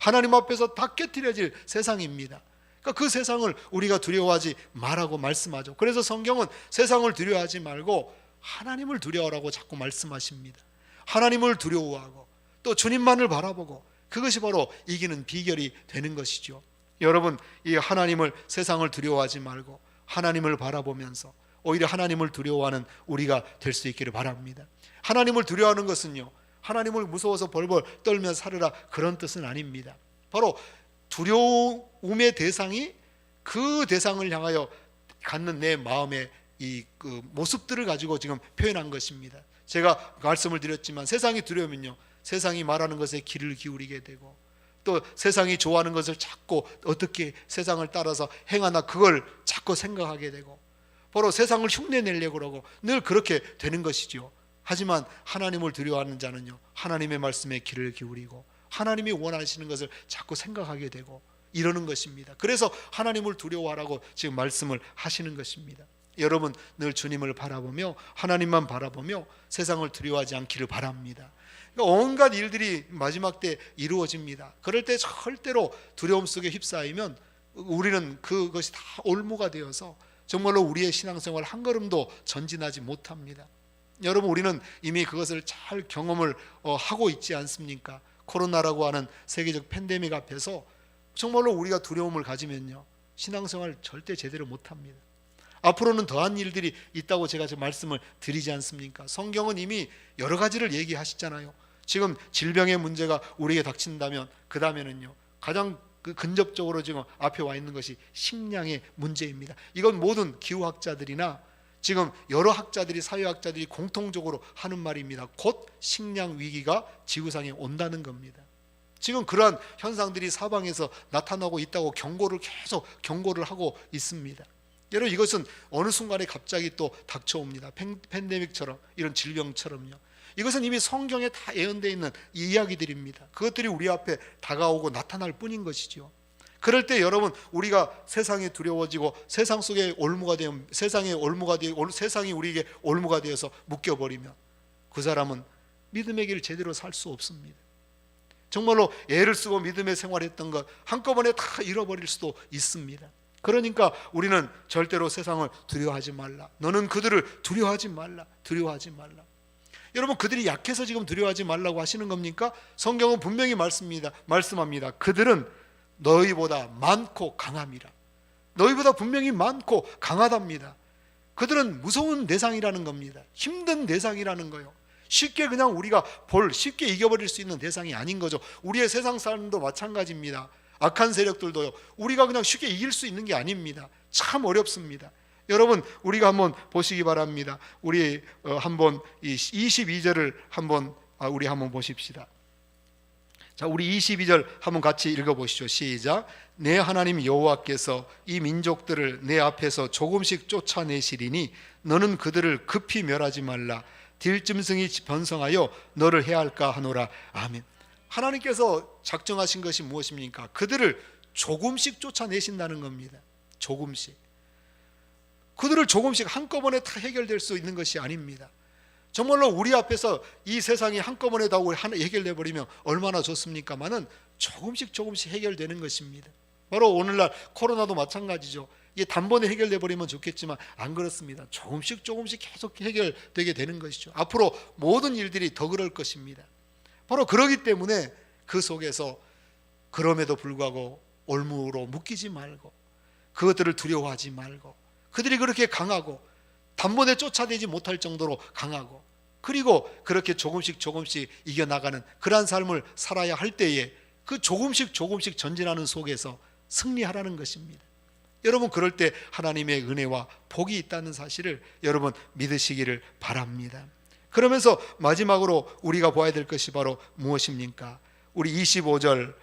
하나님 앞에서 다 깨트려질 세상입니다. 그러니까 그 세상을 우리가 두려워하지 말라고 말씀하죠. 그래서 성경은 세상을 두려워하지 말고 하나님을 두려워하라고 자꾸 말씀하십니다. 하나님을 두려워하고 또 주님만을 바라보고, 그것이 바로 이기는 비결이 되는 것이죠. 여러분, 이 하나님을, 세상을 두려워하지 말고 하나님을 바라보면서 오히려 하나님을 두려워하는 우리가 될 수 있기를 바랍니다. 하나님을 두려워하는 것은요, 하나님을 무서워서 벌벌 떨며 살으라 그런 뜻은 아닙니다. 바로 두려움의 대상이 그 대상을 향하여 갖는 내 마음의 그 모습들을 가지고 지금 표현한 것입니다. 제가 말씀을 드렸지만 세상이 두려우면요, 세상이 말하는 것에 귀를 기울이게 되고 또 세상이 좋아하는 것을 자꾸 어떻게 세상을 따라서 행하나 그걸 자꾸 생각하게 되고 바로 세상을 흉내내려고 그러고 늘 그렇게 되는 것이죠. 하지만 하나님을 두려워하는 자는요, 하나님의 말씀에 귀를 기울이고 하나님이 원하시는 것을 자꾸 생각하게 되고 이러는 것입니다. 그래서 하나님을 두려워하라고 지금 말씀을 하시는 것입니다. 여러분, 늘 주님을 바라보며 하나님만 바라보며 세상을 두려워하지 않기를 바랍니다. 그러니까 온갖 일들이 마지막 때 이루어집니다. 그럴 때 절대로 두려움 속에 휩싸이면 우리는 그것이 다 올무가 되어서 정말로 우리의 신앙생활 한 걸음도 전진하지 못합니다. 여러분, 우리는 이미 그것을 잘 경험을 하고 있지 않습니까? 코로나라고 하는 세계적 팬데믹 앞에서 정말로 우리가 두려움을 가지면요, 신앙생활 절대 제대로 못합니다. 앞으로는 더한 일들이 있다고 제가 지금 말씀을 드리지 않습니까? 성경은 이미 여러 가지를 얘기하시잖아요. 지금 질병의 문제가 우리에게 닥친다면 그 다음에는요, 가장 근접적으로 지금 앞에 와 있는 것이 식량의 문제입니다. 이건 모든 기후학자들이나 지금 여러 학자들이, 사회학자들이 공통적으로 하는 말입니다. 곧 식량 위기가 지구상에 온다는 겁니다. 지금 그러한 현상들이 사방에서 나타나고 있다고 계속 경고를 하고 있습니다. 여러분, 이것은 어느 순간에 갑자기 또 닥쳐옵니다. 팬데믹처럼, 이런 질병처럼요. 이것은 이미 성경에 다 예언되어 있는 이야기들입니다. 그것들이 우리 앞에 다가오고 나타날 뿐인 것이죠. 그럴 때 여러분, 우리가 세상에 두려워지고 세상 속에 올무가 되면, 세상이 우리에게 올무가 되어서 묶여버리면 그 사람은 믿음의 길을 제대로 살 수 없습니다. 정말로 애를 쓰고 믿음의 생활했던 것 한꺼번에 다 잃어버릴 수도 있습니다. 그러니까 우리는 절대로 세상을 두려워하지 말라. 너는 그들을 두려워하지 말라. 두려워하지 말라. 여러분, 그들이 약해서 지금 두려워하지 말라고 하시는 겁니까? 성경은 분명히 말씀합니다. 그들은 너희보다 많고 강함이라. 너희보다 분명히 많고 강하답니다. 그들은 무서운 대상이라는 겁니다. 힘든 대상이라는 거예요. 쉽게 그냥 우리가 쉽게 이겨버릴 수 있는 대상이 아닌 거죠. 우리의 세상 사람도 마찬가지입니다. 악한 세력들도요, 우리가 그냥 쉽게 이길 수 있는 게 아닙니다. 참 어렵습니다. 여러분, 우리가 한번 보시기 바랍니다. 우리 한번 이 22절을 우리 한번 보십시다. 자, 우리 22절 한번 같이 읽어보시죠. 시작. 내 하나님 여호와께서 이 민족들을 내 앞에서 조금씩 쫓아내시리니 너는 그들을 급히 멸하지 말라. 딜짐승이 번성하여 너를 해할까 하노라. 아멘. 하나님께서 작정하신 것이 무엇입니까? 그들을 조금씩 쫓아내신다는 겁니다. 조금씩. 그들을 조금씩 한꺼번에 다 해결될 수 있는 것이 아닙니다. 정말로 우리 앞에서 이 세상이 한꺼번에 다 해결돼 버리면 얼마나 좋습니까마는 조금씩 해결되는 것입니다. 바로 오늘날 코로나도 마찬가지죠. 이게 단번에 해결돼 버리면 좋겠지만 안 그렇습니다. 조금씩 계속 해결되게 되는 것이죠. 앞으로 모든 일들이 더 그럴 것입니다. 바로 그러기 때문에 그 속에서 그럼에도 불구하고 올무로 묶이지 말고 그것들을 두려워하지 말고 그들이 그렇게 강하고 단번에 쫓아내지 못할 정도로 강하고 그리고 그렇게 조금씩 이겨나가는 그러한 삶을 살아야 할 때에 그 조금씩 전진하는 속에서 승리하라는 것입니다. 여러분 그럴 때 하나님의 은혜와 복이 있다는 사실을 여러분 믿으시기를 바랍니다. 그러면서 마지막으로 우리가 보아야 될 것이 바로 무엇입니까? 우리 25절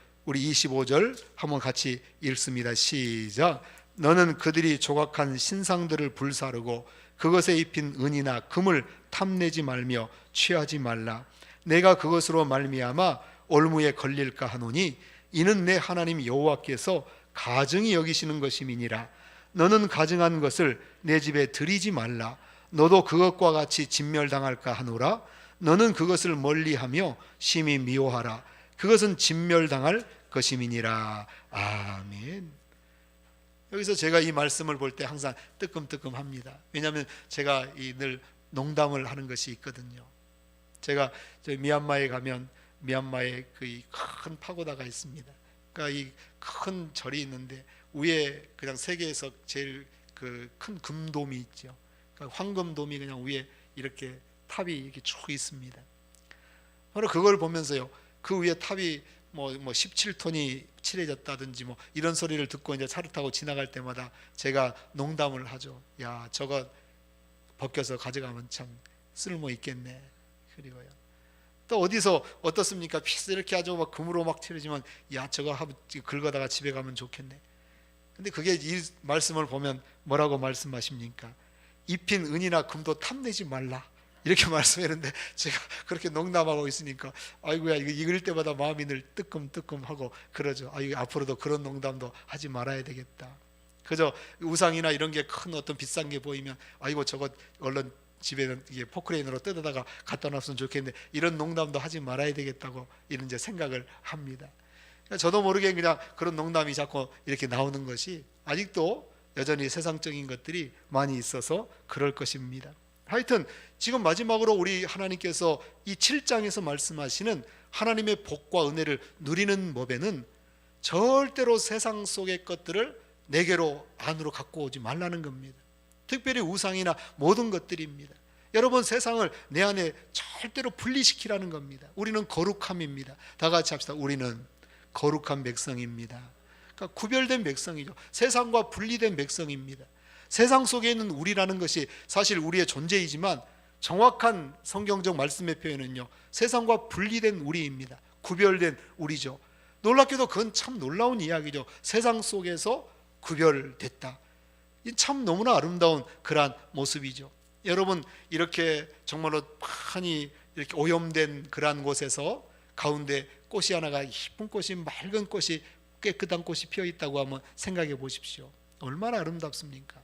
한번 같이 읽습니다. 시작. 너는 그들이 조각한 신상들을 불사르고 그것에 입힌 은이나 금을 탐내지 말며 취하지 말라. 내가 그것으로 말미암아 올무에 걸릴까 하노니 이는 내 하나님 여호와께서 가증히 여기시는 것임이니라. 너는 가증한 것을 내 집에 들이지 말라. 너도 그것과 같이 진멸당할까 하노라. 너는 그것을 멀리하며 심히 미워하라. 그것은 진멸당할 것임이니라. 아멘. 여기서 제가 이 말씀을 볼 때 항상 뜨끔뜨끔합니다. 왜냐하면 제가 늘 농담을 하는 것이 있거든요. 제가 미얀마에 가면 미얀마에 그 큰 파고다가 있습니다. 그러니까 이 큰 절이 있는데 위에 그냥 세계에서 제일 그 큰 금돔이 있죠. 그러니까 황금돔이 그냥 위에 이렇게 탑이 이렇게 쭉 있습니다. 바로 그걸 보면서요. 그 위에 탑이 뭐 17톤이 칠해졌다든지 뭐 이런 소리를 듣고 이제 차를 타고 지나갈 때마다 제가 농담을 하죠. 야, 저거 벗겨서 가져가면 참 쓸모 있겠네. 그리고요. 또 어디서 어떻습니까? 피스 이렇게 아주 막 금으로 막 칠해지면 야, 저거 긁어다가 집에 가면 좋겠네. 근데 그게 이 말씀을 보면 뭐라고 말씀하십니까? 입힌 은이나 금도 탐내지 말라. 이렇게 말씀했는데 제가 그렇게 농담하고 있으니까 아이고야 이거 읽을 때마다 마음이 늘 뜨끔뜨끔하고 그러죠. 아이고 앞으로도 그런 농담도 하지 말아야 되겠다. 그저 우상이나 이런 게 큰 어떤 비싼 게 보이면 아이고 저거 얼른 집에는 이게 포크레인으로 뜯어다가 갖다 놨으면 좋겠는데 이런 농담도 하지 말아야 되겠다고 이런 이제 생각을 합니다. 저도 모르게 그냥 그런 농담이 자꾸 이렇게 나오는 것이 아직도 여전히 세상적인 것들이 많이 있어서 그럴 것입니다. 하여튼 지금 마지막으로 우리 하나님께서 이 7장에서 말씀하시는 하나님의 복과 은혜를 누리는 법에는 절대로 세상 속의 것들을 내게로 안으로 갖고 오지 말라는 겁니다. 특별히 우상이나 모든 것들입니다. 여러분 세상을 내 안에 절대로 분리시키라는 겁니다. 우리는 거룩함입니다. 다 같이 합시다. 우리는 거룩한 백성입니다. 그러니까 구별된 백성이죠. 세상과 분리된 백성입니다. 세상 속에 있는 우리라는 것이 사실 우리의 존재이지만 정확한 성경적 말씀의 표현은요, 세상과 분리된 우리입니다. 구별된 우리죠. 놀랍게도 그건 참 놀라운 이야기죠. 세상 속에서 구별됐다. 참 너무나 아름다운 그러한 모습이죠. 여러분 이렇게 정말로 많이 이렇게 오염된 그러한 곳에서 가운데 꽃이 하나가 예쁜 꽃이 맑은 꽃이 깨끗한 꽃이 피어 있다고 하면 생각해 보십시오. 얼마나 아름답습니까?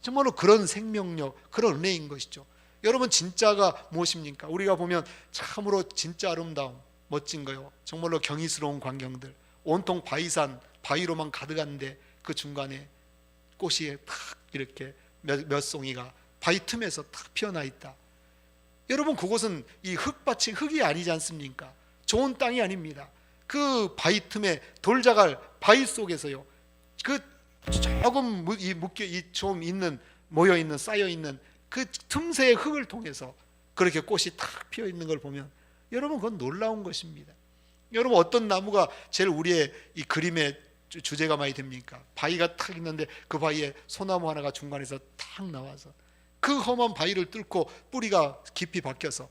정말로 그런 생명력, 그런 은혜인 것이죠. 여러분 진짜가 무엇입니까? 우리가 보면 참으로 진짜 아름다움, 멋진 거요. 정말로 경이스러운 광경들, 온통 바위산, 바위로만 가득한데 그 중간에 꽃이 탁 이렇게 몇 송이가 바위 틈에서 탁 피어나 있다. 여러분 그곳은 이 흙밭이 흙이 아니지 않습니까? 좋은 땅이 아닙니다. 그 바위 틈에 돌자갈 바위 속에서요. 그 조금 좀 있는 모여 있는 쌓여 있는 그 틈새의 흙을 통해서 그렇게 꽃이 탁 피어 있는 걸 보면 여러분 그건 놀라운 것입니다. 여러분 어떤 나무가 제일 우리의 이 그림의 주제가 많이 됩니까? 바위가 탁 있는데 그 바위에 소나무 하나가 중간에서 탁 나와서 그 험한 바위를 뚫고 뿌리가 깊이 박혀서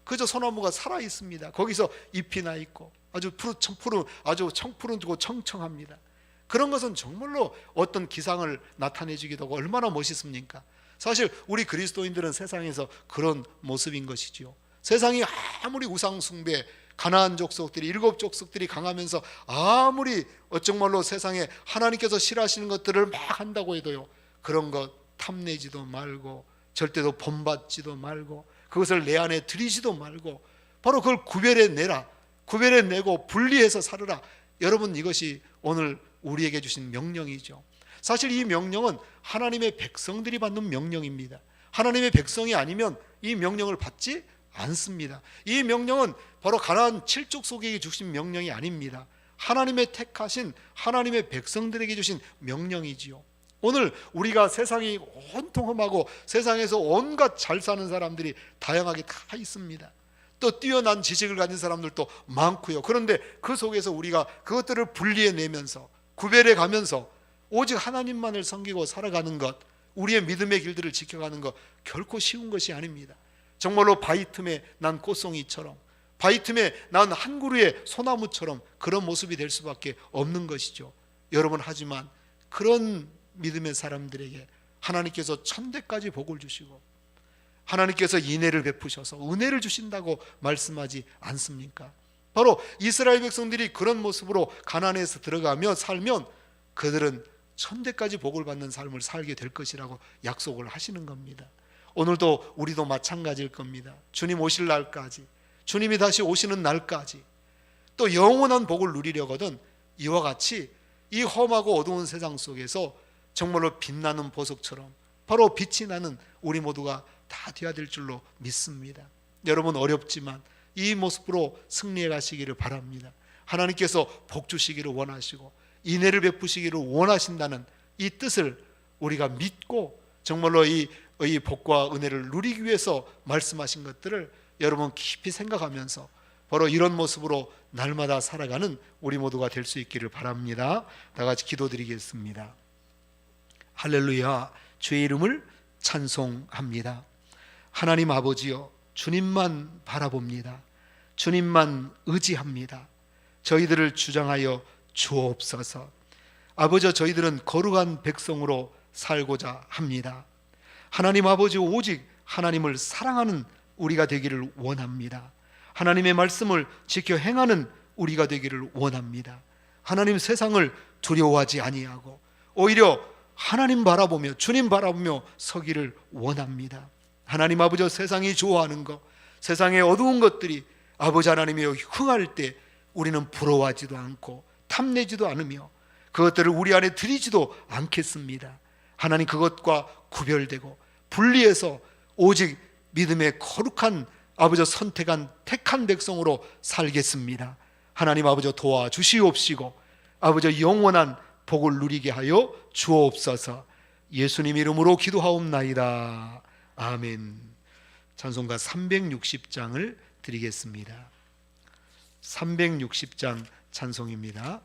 그저 소나무가 살아 있습니다. 거기서 잎이 나 있고 아주 푸른 아주 청푸르고 청청합니다. 그런 것은 정말로 어떤 기상을 나타내주기도 하고 얼마나 멋있습니까? 사실 우리 그리스도인들은 세상에서 그런 모습인 것이지요. 세상이 아무리 우상 숭배, 가나안 족속들이 7 족속들이 강하면서 아무리 정말로 세상에 하나님께서 싫어하시는 것들을 막 한다고 해도요, 그런 것 탐내지도 말고 절대로 본받지도 말고 그것을 내 안에 들이지도 말고 바로 그걸 구별해내라. 구별해내고 분리해서 살으라. 여러분 이것이 오늘 우리에게 주신 명령이죠. 사실 이 명령은 하나님의 백성들이 받는 명령입니다. 하나님의 백성이 아니면 이 명령을 받지 않습니다. 이 명령은 바로 가나안 7족속에게 주신 명령이 아닙니다. 하나님의 택하신 하나님의 백성들에게 주신 명령이지요. 오늘 우리가 세상이 온통 험하고 세상에서 온갖 잘 사는 사람들이 다양하게 다 있습니다. 또 뛰어난 지식을 가진 사람들도 많고요. 그런데 그 속에서 우리가 그것들을 분리해내면서 구별해 가면서 오직 하나님만을 섬기고 살아가는 것, 우리의 믿음의 길들을 지켜가는 것 결코 쉬운 것이 아닙니다. 정말로 바위 틈에 난 꽃송이처럼, 바위 틈에 난 한 그루의 소나무처럼 그런 모습이 될 수밖에 없는 것이죠. 여러분, 하지만 그런 믿음의 사람들에게 하나님께서 천대까지 복을 주시고 하나님께서 인애를 베푸셔서 은혜를 주신다고 말씀하지 않습니까? 바로 이스라엘 백성들이 그런 모습으로 가나안에서 들어가며 살면 그들은 천대까지 복을 받는 삶을 살게 될 것이라고 약속을 하시는 겁니다. 오늘도 우리도 마찬가지일 겁니다. 주님 오실 날까지, 주님이 다시 오시는 날까지 또 영원한 복을 누리려거든 이와 같이 이 험하고 어두운 세상 속에서 정말로 빛나는 보석처럼 바로 빛이 나는 우리 모두가 다 되어야 될 줄로 믿습니다. 여러분, 어렵지만 이 모습으로 승리해 가시기를 바랍니다. 하나님께서 복 주시기를 원하시고 인애를 베푸시기를 원하신다는 이 뜻을 우리가 믿고 정말로 이 복과 은혜를 누리기 위해서 말씀하신 것들을 여러분 깊이 생각하면서 바로 이런 모습으로 날마다 살아가는 우리 모두가 될 수 있기를 바랍니다. 다 같이 기도드리겠습니다. 할렐루야, 주의 이름을 찬송합니다. 하나님 아버지여, 주님만 바라봅니다. 주님만 의지합니다. 저희들을 주장하여 주옵소서. 아버지, 저희들은 거룩한 백성으로 살고자 합니다. 하나님 아버지, 오직 하나님을 사랑하는 우리가 되기를 원합니다. 하나님의 말씀을 지켜 행하는 우리가 되기를 원합니다. 하나님, 세상을 두려워하지 아니하고 오히려 하나님 바라보며 주님 바라보며 서기를 원합니다. 하나님 아버지, 세상이 좋아하는 것, 세상의 어두운 것들이 아버지 하나님이 흥할 때 우리는 부러워하지도 않고 탐내지도 않으며 그것들을 우리 안에 들이지도 않겠습니다. 하나님, 그것과 구별되고 분리해서 오직 믿음의 거룩한 아버지 선택한 택한 백성으로 살겠습니다. 하나님 아버지, 도와주시옵시고 아버지 영원한 복을 누리게 하여 주옵소서. 예수님 이름으로 기도하옵나이다. 아멘. 찬송가 360장을 드리겠습니다. 360장 찬송입니다.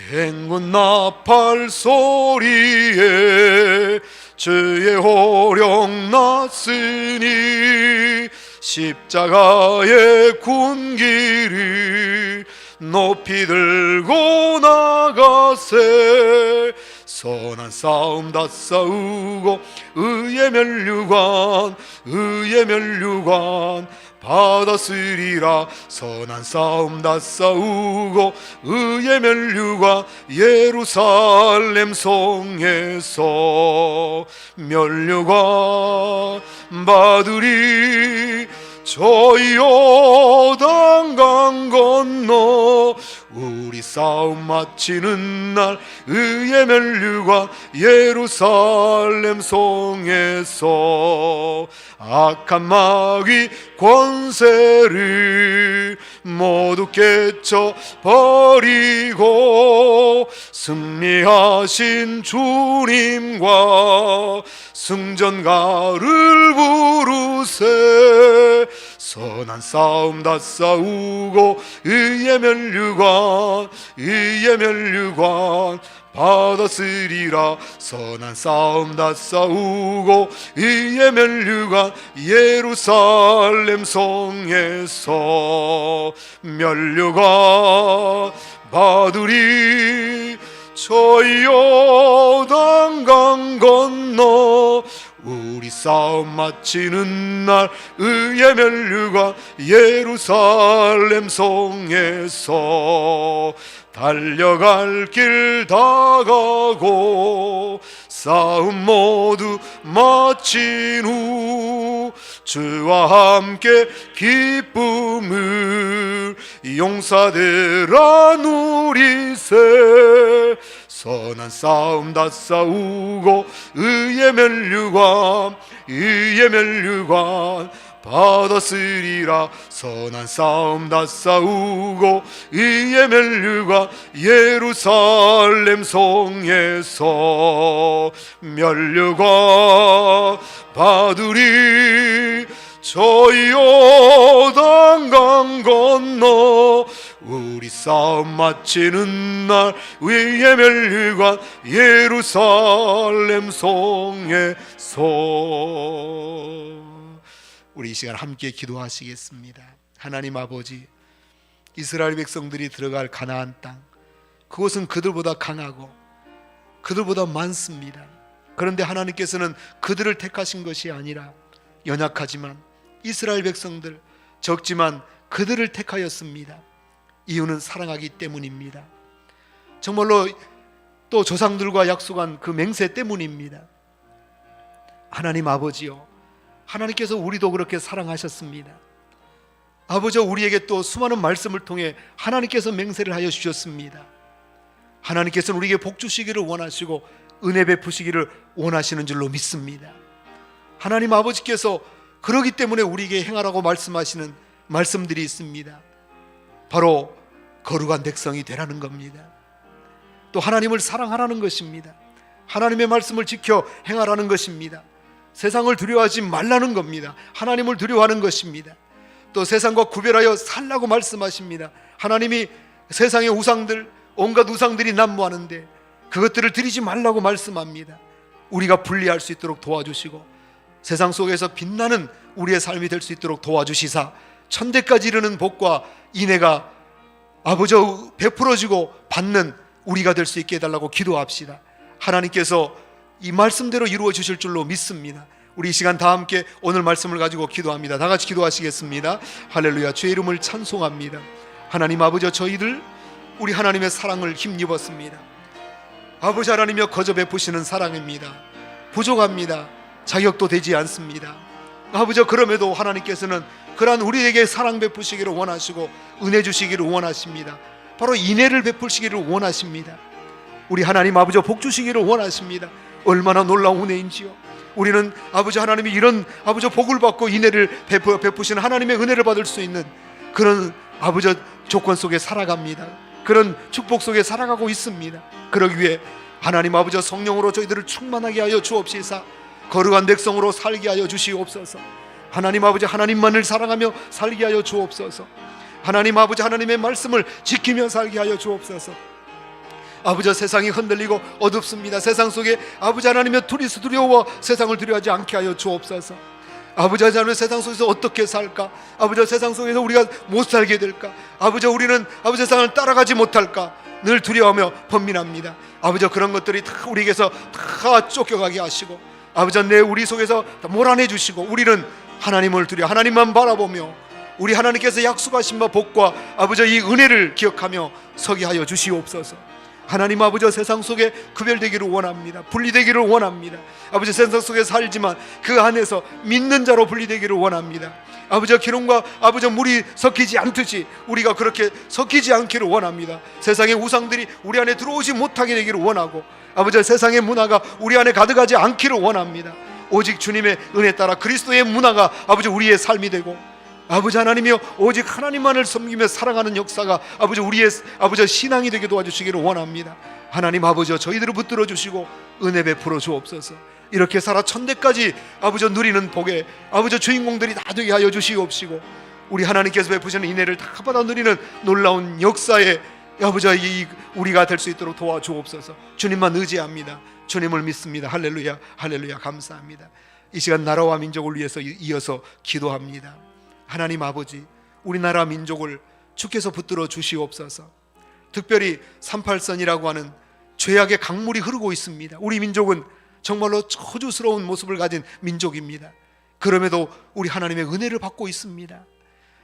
행군 나팔 소리에 주의 호령 났으니 십자가의 군기를 높이 들고 나가세. 선한 싸움 다 싸우고 의의 면류관 받았으리라. 선한 싸움 다 싸우고 의의 면류관 예루살렘 성에서 면류관 받으리. 저희 요단강 건너 우리 싸움 마치는 날 의의 면류관 예루살렘 성에서 악한 마귀 권세를 모두 깨쳐버리고 승리하신 주님과 승전가를 부르세. 선한 싸움 다 싸우고 의의 면류관 받았으리라. 선한 싸움 다 싸우고 의의 면류관 예루살렘 성에서 면류관 받으리. 저희 요단강 건너 우리 싸움 마치는 날 의의 면류관 예루살렘 성에서 달려갈 길 다 가고 싸움 모두 마친 후 주와 함께 기쁨을 용사되라 누리세. 선한 싸움 다 싸우고 의의 면류관 받았으리라. 선한 싸움 다 싸우고 의의 면류관 예루살렘 성에서 면류관 받으리. 저희 요단강 건너 우리 싸움 마치는 날 의의 면류관 예루살렘 성에서. 우리 이 시간 함께 기도하시겠습니다. 하나님 아버지, 이스라엘 백성들이 들어갈 가나안 땅, 그곳은 그들보다 강하고 그들보다 많습니다. 그런데 하나님께서는 그들을 택하신 것이 아니라 연약하지만 이스라엘 백성들, 적지만 그들을 택하였습니다. 이유는 사랑하기 때문입니다. 정말로 또 조상들과 약속한 그 맹세 때문입니다. 하나님 아버지요, 하나님께서 우리도 그렇게 사랑하셨습니다. 아버지, 우리에게 또 수많은 말씀을 통해 하나님께서 맹세를 하여 주셨습니다. 하나님께서는 우리에게 복 주시기를 원하시고 은혜 베푸시기를 원하시는 줄로 믿습니다. 하나님 아버지께서 그러기 때문에 우리에게 행하라고 말씀하시는 말씀들이 있습니다. 바로 거룩한 백성이 되라는 겁니다. 또 하나님을 사랑하라는 것입니다. 하나님의 말씀을 지켜 행하라는 것입니다. 세상을 두려워하지 말라는 겁니다. 하나님을 두려워하는 것입니다. 또 세상과 구별하여 살라고 말씀하십니다. 하나님이 세상의 우상들, 온갖 우상들이 난무하는데 그것들을 드리지 말라고 말씀합니다. 우리가 분리할 수 있도록 도와주시고 세상 속에서 빛나는 우리의 삶이 될 수 있도록 도와주시사 천대까지 이르는 복과 인애가 아버지 베풀어지고 받는 우리가 될 수 있게 해달라고 기도합시다. 하나님께서 이 말씀대로 이루어 주실 줄로 믿습니다. 우리 이 시간 다 함께 오늘 말씀을 가지고 기도합니다. 다 같이 기도하시겠습니다. 할렐루야. 주의 이름을 찬송합니다. 하나님 아버지, 저희들 우리 하나님의 사랑을 힘입었습니다. 아버지 하나님이여, 거저 베푸시는 사랑입니다. 부족합니다. 자격도 되지 않습니다. 아버지, 그럼에도 하나님께서는 그러한 우리에게 사랑 베푸시기를 원하시고 은혜 주시기를 원하십니다. 바로 인애를 베푸시기를 원하십니다. 우리 하나님 아버지 복 주시기를 원하십니다. 얼마나 놀라운 은혜인지요. 우리는 아버지 하나님이 이런 아버지 복을 받고 인애를 베푸시는 하나님의 은혜를 받을 수 있는 그런 아버지 조건 속에 살아갑니다. 그런 축복 속에 살아가고 있습니다. 그러기 위해 하나님 아버지 성령으로 저희들을 충만하게 하여 주옵시사 거룩한 백성으로 살게 하여 주시옵소서. 하나님 아버지, 하나님만을 사랑하며 살게 하여 주옵소서. 하나님 아버지, 하나님의 말씀을 지키며 살게 하여 주옵소서. 아버지, 세상이 흔들리고 어둡습니다. 세상 속에 아버지 하나님의 두려워 세상을 두려워하지 않게 하여 주옵소서. 아버지 하나님, 세상 속에서 어떻게 살까? 아버지, 세상 속에서 우리가 못 살게 될까? 아버지, 우리는 아버지 세상을 따라가지 못할까? 늘 두려워하며 번민합니다. 아버지, 그런 것들이 다 우리에게서 다 쫓겨가게 하시고 아버지, 우리 속에서 다 몰아내 주시고 우리는 하나님을 두려 하나님만 바라보며 우리 하나님께서 약속하신 바 복과 아버지 이 은혜를 기억하며 서게 하여 주시옵소서. 하나님 아버지, 세상 속에 구별되기를 원합니다. 분리되기를 원합니다. 아버지, 세상 속에 살지만 그 안에서 믿는 자로 분리되기를 원합니다. 아버지, 기름과 아버지 물이 섞이지 않듯이 우리가 그렇게 섞이지 않기를 원합니다. 세상의 우상들이 우리 안에 들어오지 못하게 되기를 원하고 아버지, 세상의 문화가 우리 안에 가득하지 않기를 원합니다. 오직 주님의 은혜 따라 그리스도의 문화가 아버지 우리의 삶이 되고 아버지 하나님이여, 오직 하나님만을 섬기며 살아가는 역사가 아버지 우리의 아버지 신앙이 되게 도와주시기를 원합니다. 하나님 아버지, 저희들을 붙들어 주시고 은혜 베풀어 주옵소서. 이렇게 살아 천대까지 아버지 누리는 복에 아버지 주인공들이 다 되게 하여 주시옵시고 우리 하나님께서 베푸시는 인애를 다 받아 누리는 놀라운 역사에 아버지 우리가 될 수 있도록 도와주옵소서. 주님만 의지합니다. 주님을 믿습니다. 할렐루야, 할렐루야. 감사합니다. 이 시간 나라와 민족을 위해서 이어서 기도합니다. 하나님 아버지, 우리나라 민족을 주께서 붙들어 주시옵소서. 특별히 38선이라고 하는 죄악의 강물이 흐르고 있습니다. 우리 민족은 정말로 저주스러운 모습을 가진 민족입니다. 그럼에도 우리 하나님의 은혜를 받고 있습니다.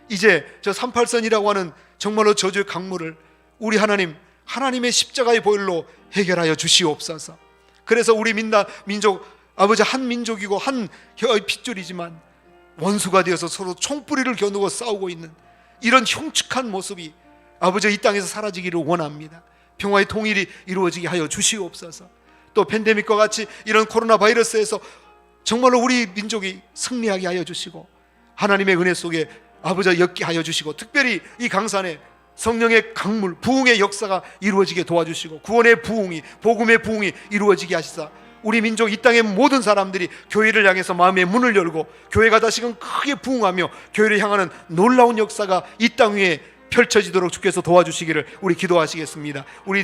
이제 저 38선이라고 하는 정말로 저주의 강물을 우리 하나님의 십자가의 보혈로 해결하여 주시옵소서. 그래서 우리 민족 아버지 한 민족이고 한 핏줄이지만 원수가 되어서 서로 총뿌리를 겨누고 싸우고 있는 이런 흉측한 모습이 아버지 이 땅에서 사라지기를 원합니다. 평화의 통일이 이루어지게 하여 주시옵소서. 또 팬데믹과 같이 이런 코로나 바이러스에서 정말로 우리 민족이 승리하게 하여 주시고 하나님의 은혜 속에 아버지 엮게 하여 주시고, 특별히 이 강산에 성령의 강물, 부흥의 역사가 이루어지게 도와주시고, 구원의 부흥이, 복음의 부흥이 이루어지게 하시사 우리 민족, 이 땅의 모든 사람들이 교회를 향해서 마음의 문을 열고 교회가 다시금 크게 부흥하며 교회를 향하는 놀라운 역사가 이 땅 위에 펼쳐지도록 주께서 도와주시기를 우리 기도하시겠습니다. 우리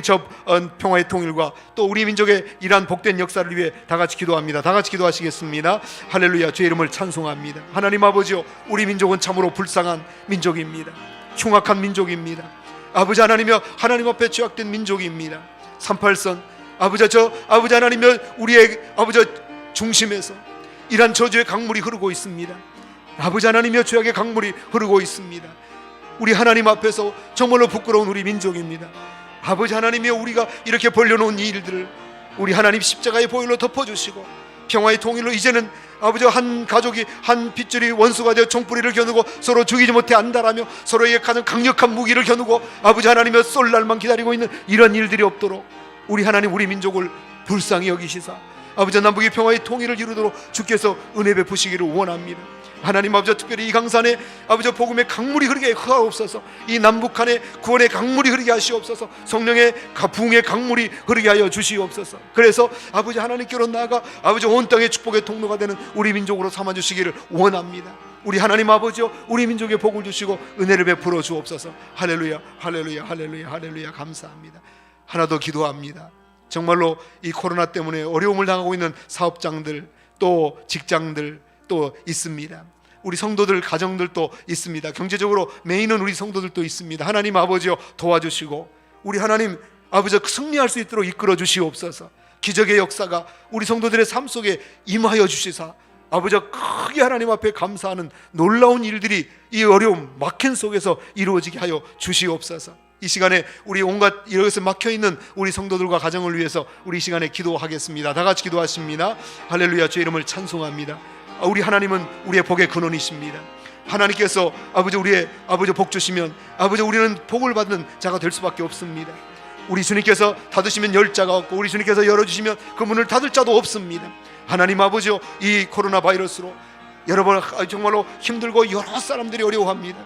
평화의 통일과 또 우리 민족의 이러한 복된 역사를 위해 다 같이 기도합니다. 다 같이 기도하시겠습니다. 할렐루야. 주의 이름을 찬송합니다. 하나님 아버지요, 우리 민족은 참으로 불쌍한 민족입니다. 흉악한 민족입니다. 아버지 하나님이여, 하나님 앞에 죄악된 민족입니다. 38선 아버지 하나님이여, 우리의 아버지 중심에서 이러한 저주의 강물이 흐르고 있습니다. 아버지 하나님이여, 죄악의 강물이 흐르고 있습니다. 우리 하나님 앞에서 정말로 부끄러운 우리 민족입니다. 아버지 하나님이여, 우리가 이렇게 벌려놓은 이 일들을 우리 하나님 십자가의 보혈로 덮어주시고 평화의 통일로 이제는 아버지 한 가족이 한 핏줄이 원수가 되어 총뿌리를 겨누고 서로 죽이지 못해 안달하며 서로에게 가는 강력한 무기를 겨누고 아버지 하나님이여, 쏠 날만 기다리고 있는 이런 일들이 없도록 우리 하나님, 우리 민족을 불쌍히 여기시사 아버지 남북의 평화의 통일을 이루도록 주께서 은혜 베푸시기를 원합니다. 하나님 아버지, 특별히 이 강산에 아버지 복음의 강물이 흐르게 하옵소서. 이 남북한에 구원의 강물이 흐르게 하시옵소서. 성령의 부흥의 강물이 흐르게 하여 주시옵소서. 그래서 아버지 하나님께로 나아가 아버지 온 땅의 축복의 통로가 되는 우리 민족으로 삼아주시기를 원합니다. 우리 하나님 아버지요, 우리 민족에 복을 주시고 은혜를 베풀어 주옵소서. 할렐루야, 할렐루야, 할렐루야, 할렐루야. 감사합니다. 하나 더 기도합니다. 정말로 이 코로나 때문에 어려움을 당하고 있는 사업장들, 또 직장들 또 있습니다. 우리 성도들 가정들도 있습니다. 경제적으로 메이는 우리 성도들도 있습니다. 하나님 아버지여, 도와주시고 우리 하나님 아버지 승리할 수 있도록 이끌어 주시옵소서. 기적의 역사가 우리 성도들의 삶 속에 임하여 주시사 아버지 크게 하나님 앞에 감사하는 놀라운 일들이 이 어려움 막힌 속에서 이루어지게 하여 주시옵소서. 이 시간에 우리 온갖 이것에 막혀있는 우리 성도들과 가정을 위해서 우리 이 시간에 기도하겠습니다. 다 같이 기도하십니다. 할렐루야. 주의 이름을 찬송합니다. 우리 하나님은 우리의 복의 근원이십니다. 하나님께서 아버지 우리의 아버지 복 주시면 아버지 우리는 복을 받는 자가 될 수밖에 없습니다. 우리 주님께서 닫으시면 열 자가 없고 우리 주님께서 열어주시면 그 문을 닫을 자도 없습니다. 하나님 아버지요, 이 코로나 바이러스로 여러분 정말로 힘들고 여러 사람들이 어려워합니다.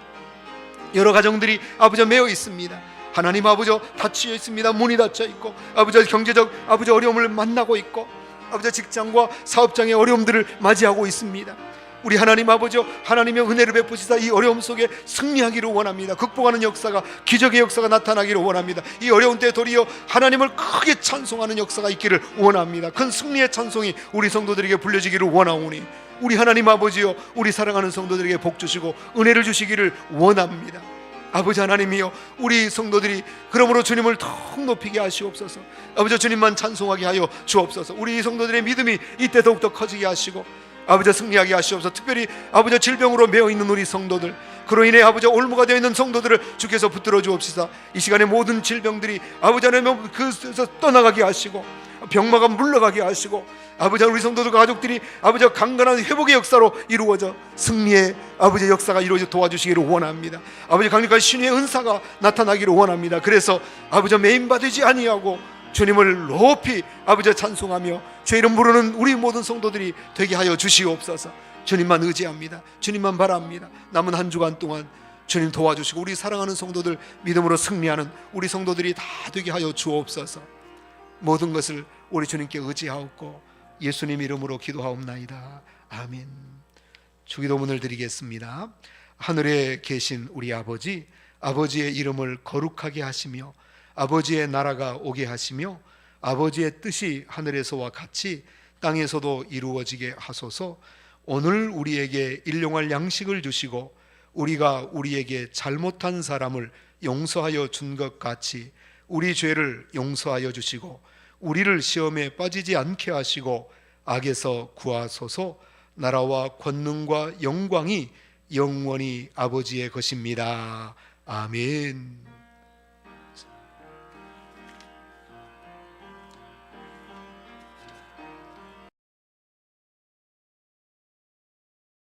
여러 가정들이 아버지 매여 있습니다. 하나님 아버지 닫혀 있습니다. 문이 닫혀 있고 아버지 경제적 아버지 어려움을 만나고 있고 아버지 직장과 사업장의 어려움들을 맞이하고 있습니다. 우리 하나님 아버지, 하나님의 은혜를 베푸시사 이 어려움 속에 승리하기를 원합니다. 극복하는 역사가, 기적의 역사가 나타나기를 원합니다. 이 어려운 때 도리어 하나님을 크게 찬송하는 역사가 있기를 원합니다. 큰 승리의 찬송이 우리 성도들에게 불려지기를 원하오니 우리 하나님 아버지여, 우리 사랑하는 성도들에게 복 주시고 은혜를 주시기를 원합니다. 아버지 하나님이여, 우리 성도들이 그러므로 주님을 더욱 높이게 하시옵소서. 아버지 주님만 찬송하게 하여 주옵소서. 우리 성도들의 믿음이 이때 더욱더 커지게 하시고 아버지 승리하게 하시옵소서. 특별히 아버지 질병으로 매여 있는 우리 성도들, 그로 인해 아버지 올무가 되어 있는 성도들을 주께서 붙들어 주옵시사. 이 시간에 모든 질병들이 아버지 하나님 그에서 떠나가게 하시고 병마가 물러가게 하시고 아버지 우리 성도들과 가족들이 아버지 강건한 회복의 역사로 이루어져 승리의 아버지 역사가 이루어져 도와주시기를 원합니다. 아버지 강력한 신의 은사가 나타나기를 원합니다. 그래서 아버지 매인받지 아니하고 주님을 높이 아버지 찬송하며 주의 이름 부르는 우리 모든 성도들이 되게 하여 주시옵소서. 주님만 의지합니다. 주님만 바랍니다. 남은 한 주간 동안 주님 도와주시고 우리 사랑하는 성도들 믿음으로 승리하는 우리 성도들이 다 되게 하여 주옵소서. 모든 것을 우리 주님께 의지하옵고 예수님 이름으로 기도하옵나이다. 아멘. 주기도문을 드리겠습니다. 하늘에 계신 우리 아버지, 아버지의 이름을 거룩하게 하시며 아버지의 나라가 오게 하시며 아버지의 뜻이 하늘에서와 같이 땅에서도 이루어지게 하소서. 오늘 우리에게 일용할 양식을 주시고 우리가 우리에게 잘못한 사람을 용서하여 준 것 같이 우리 죄를 용서하여 주시고 우리를 시험에 빠지지 않게 하시고 악에서 구하소서. 나라와 권능과 영광이 영원히 아버지의 것입니다. 아멘.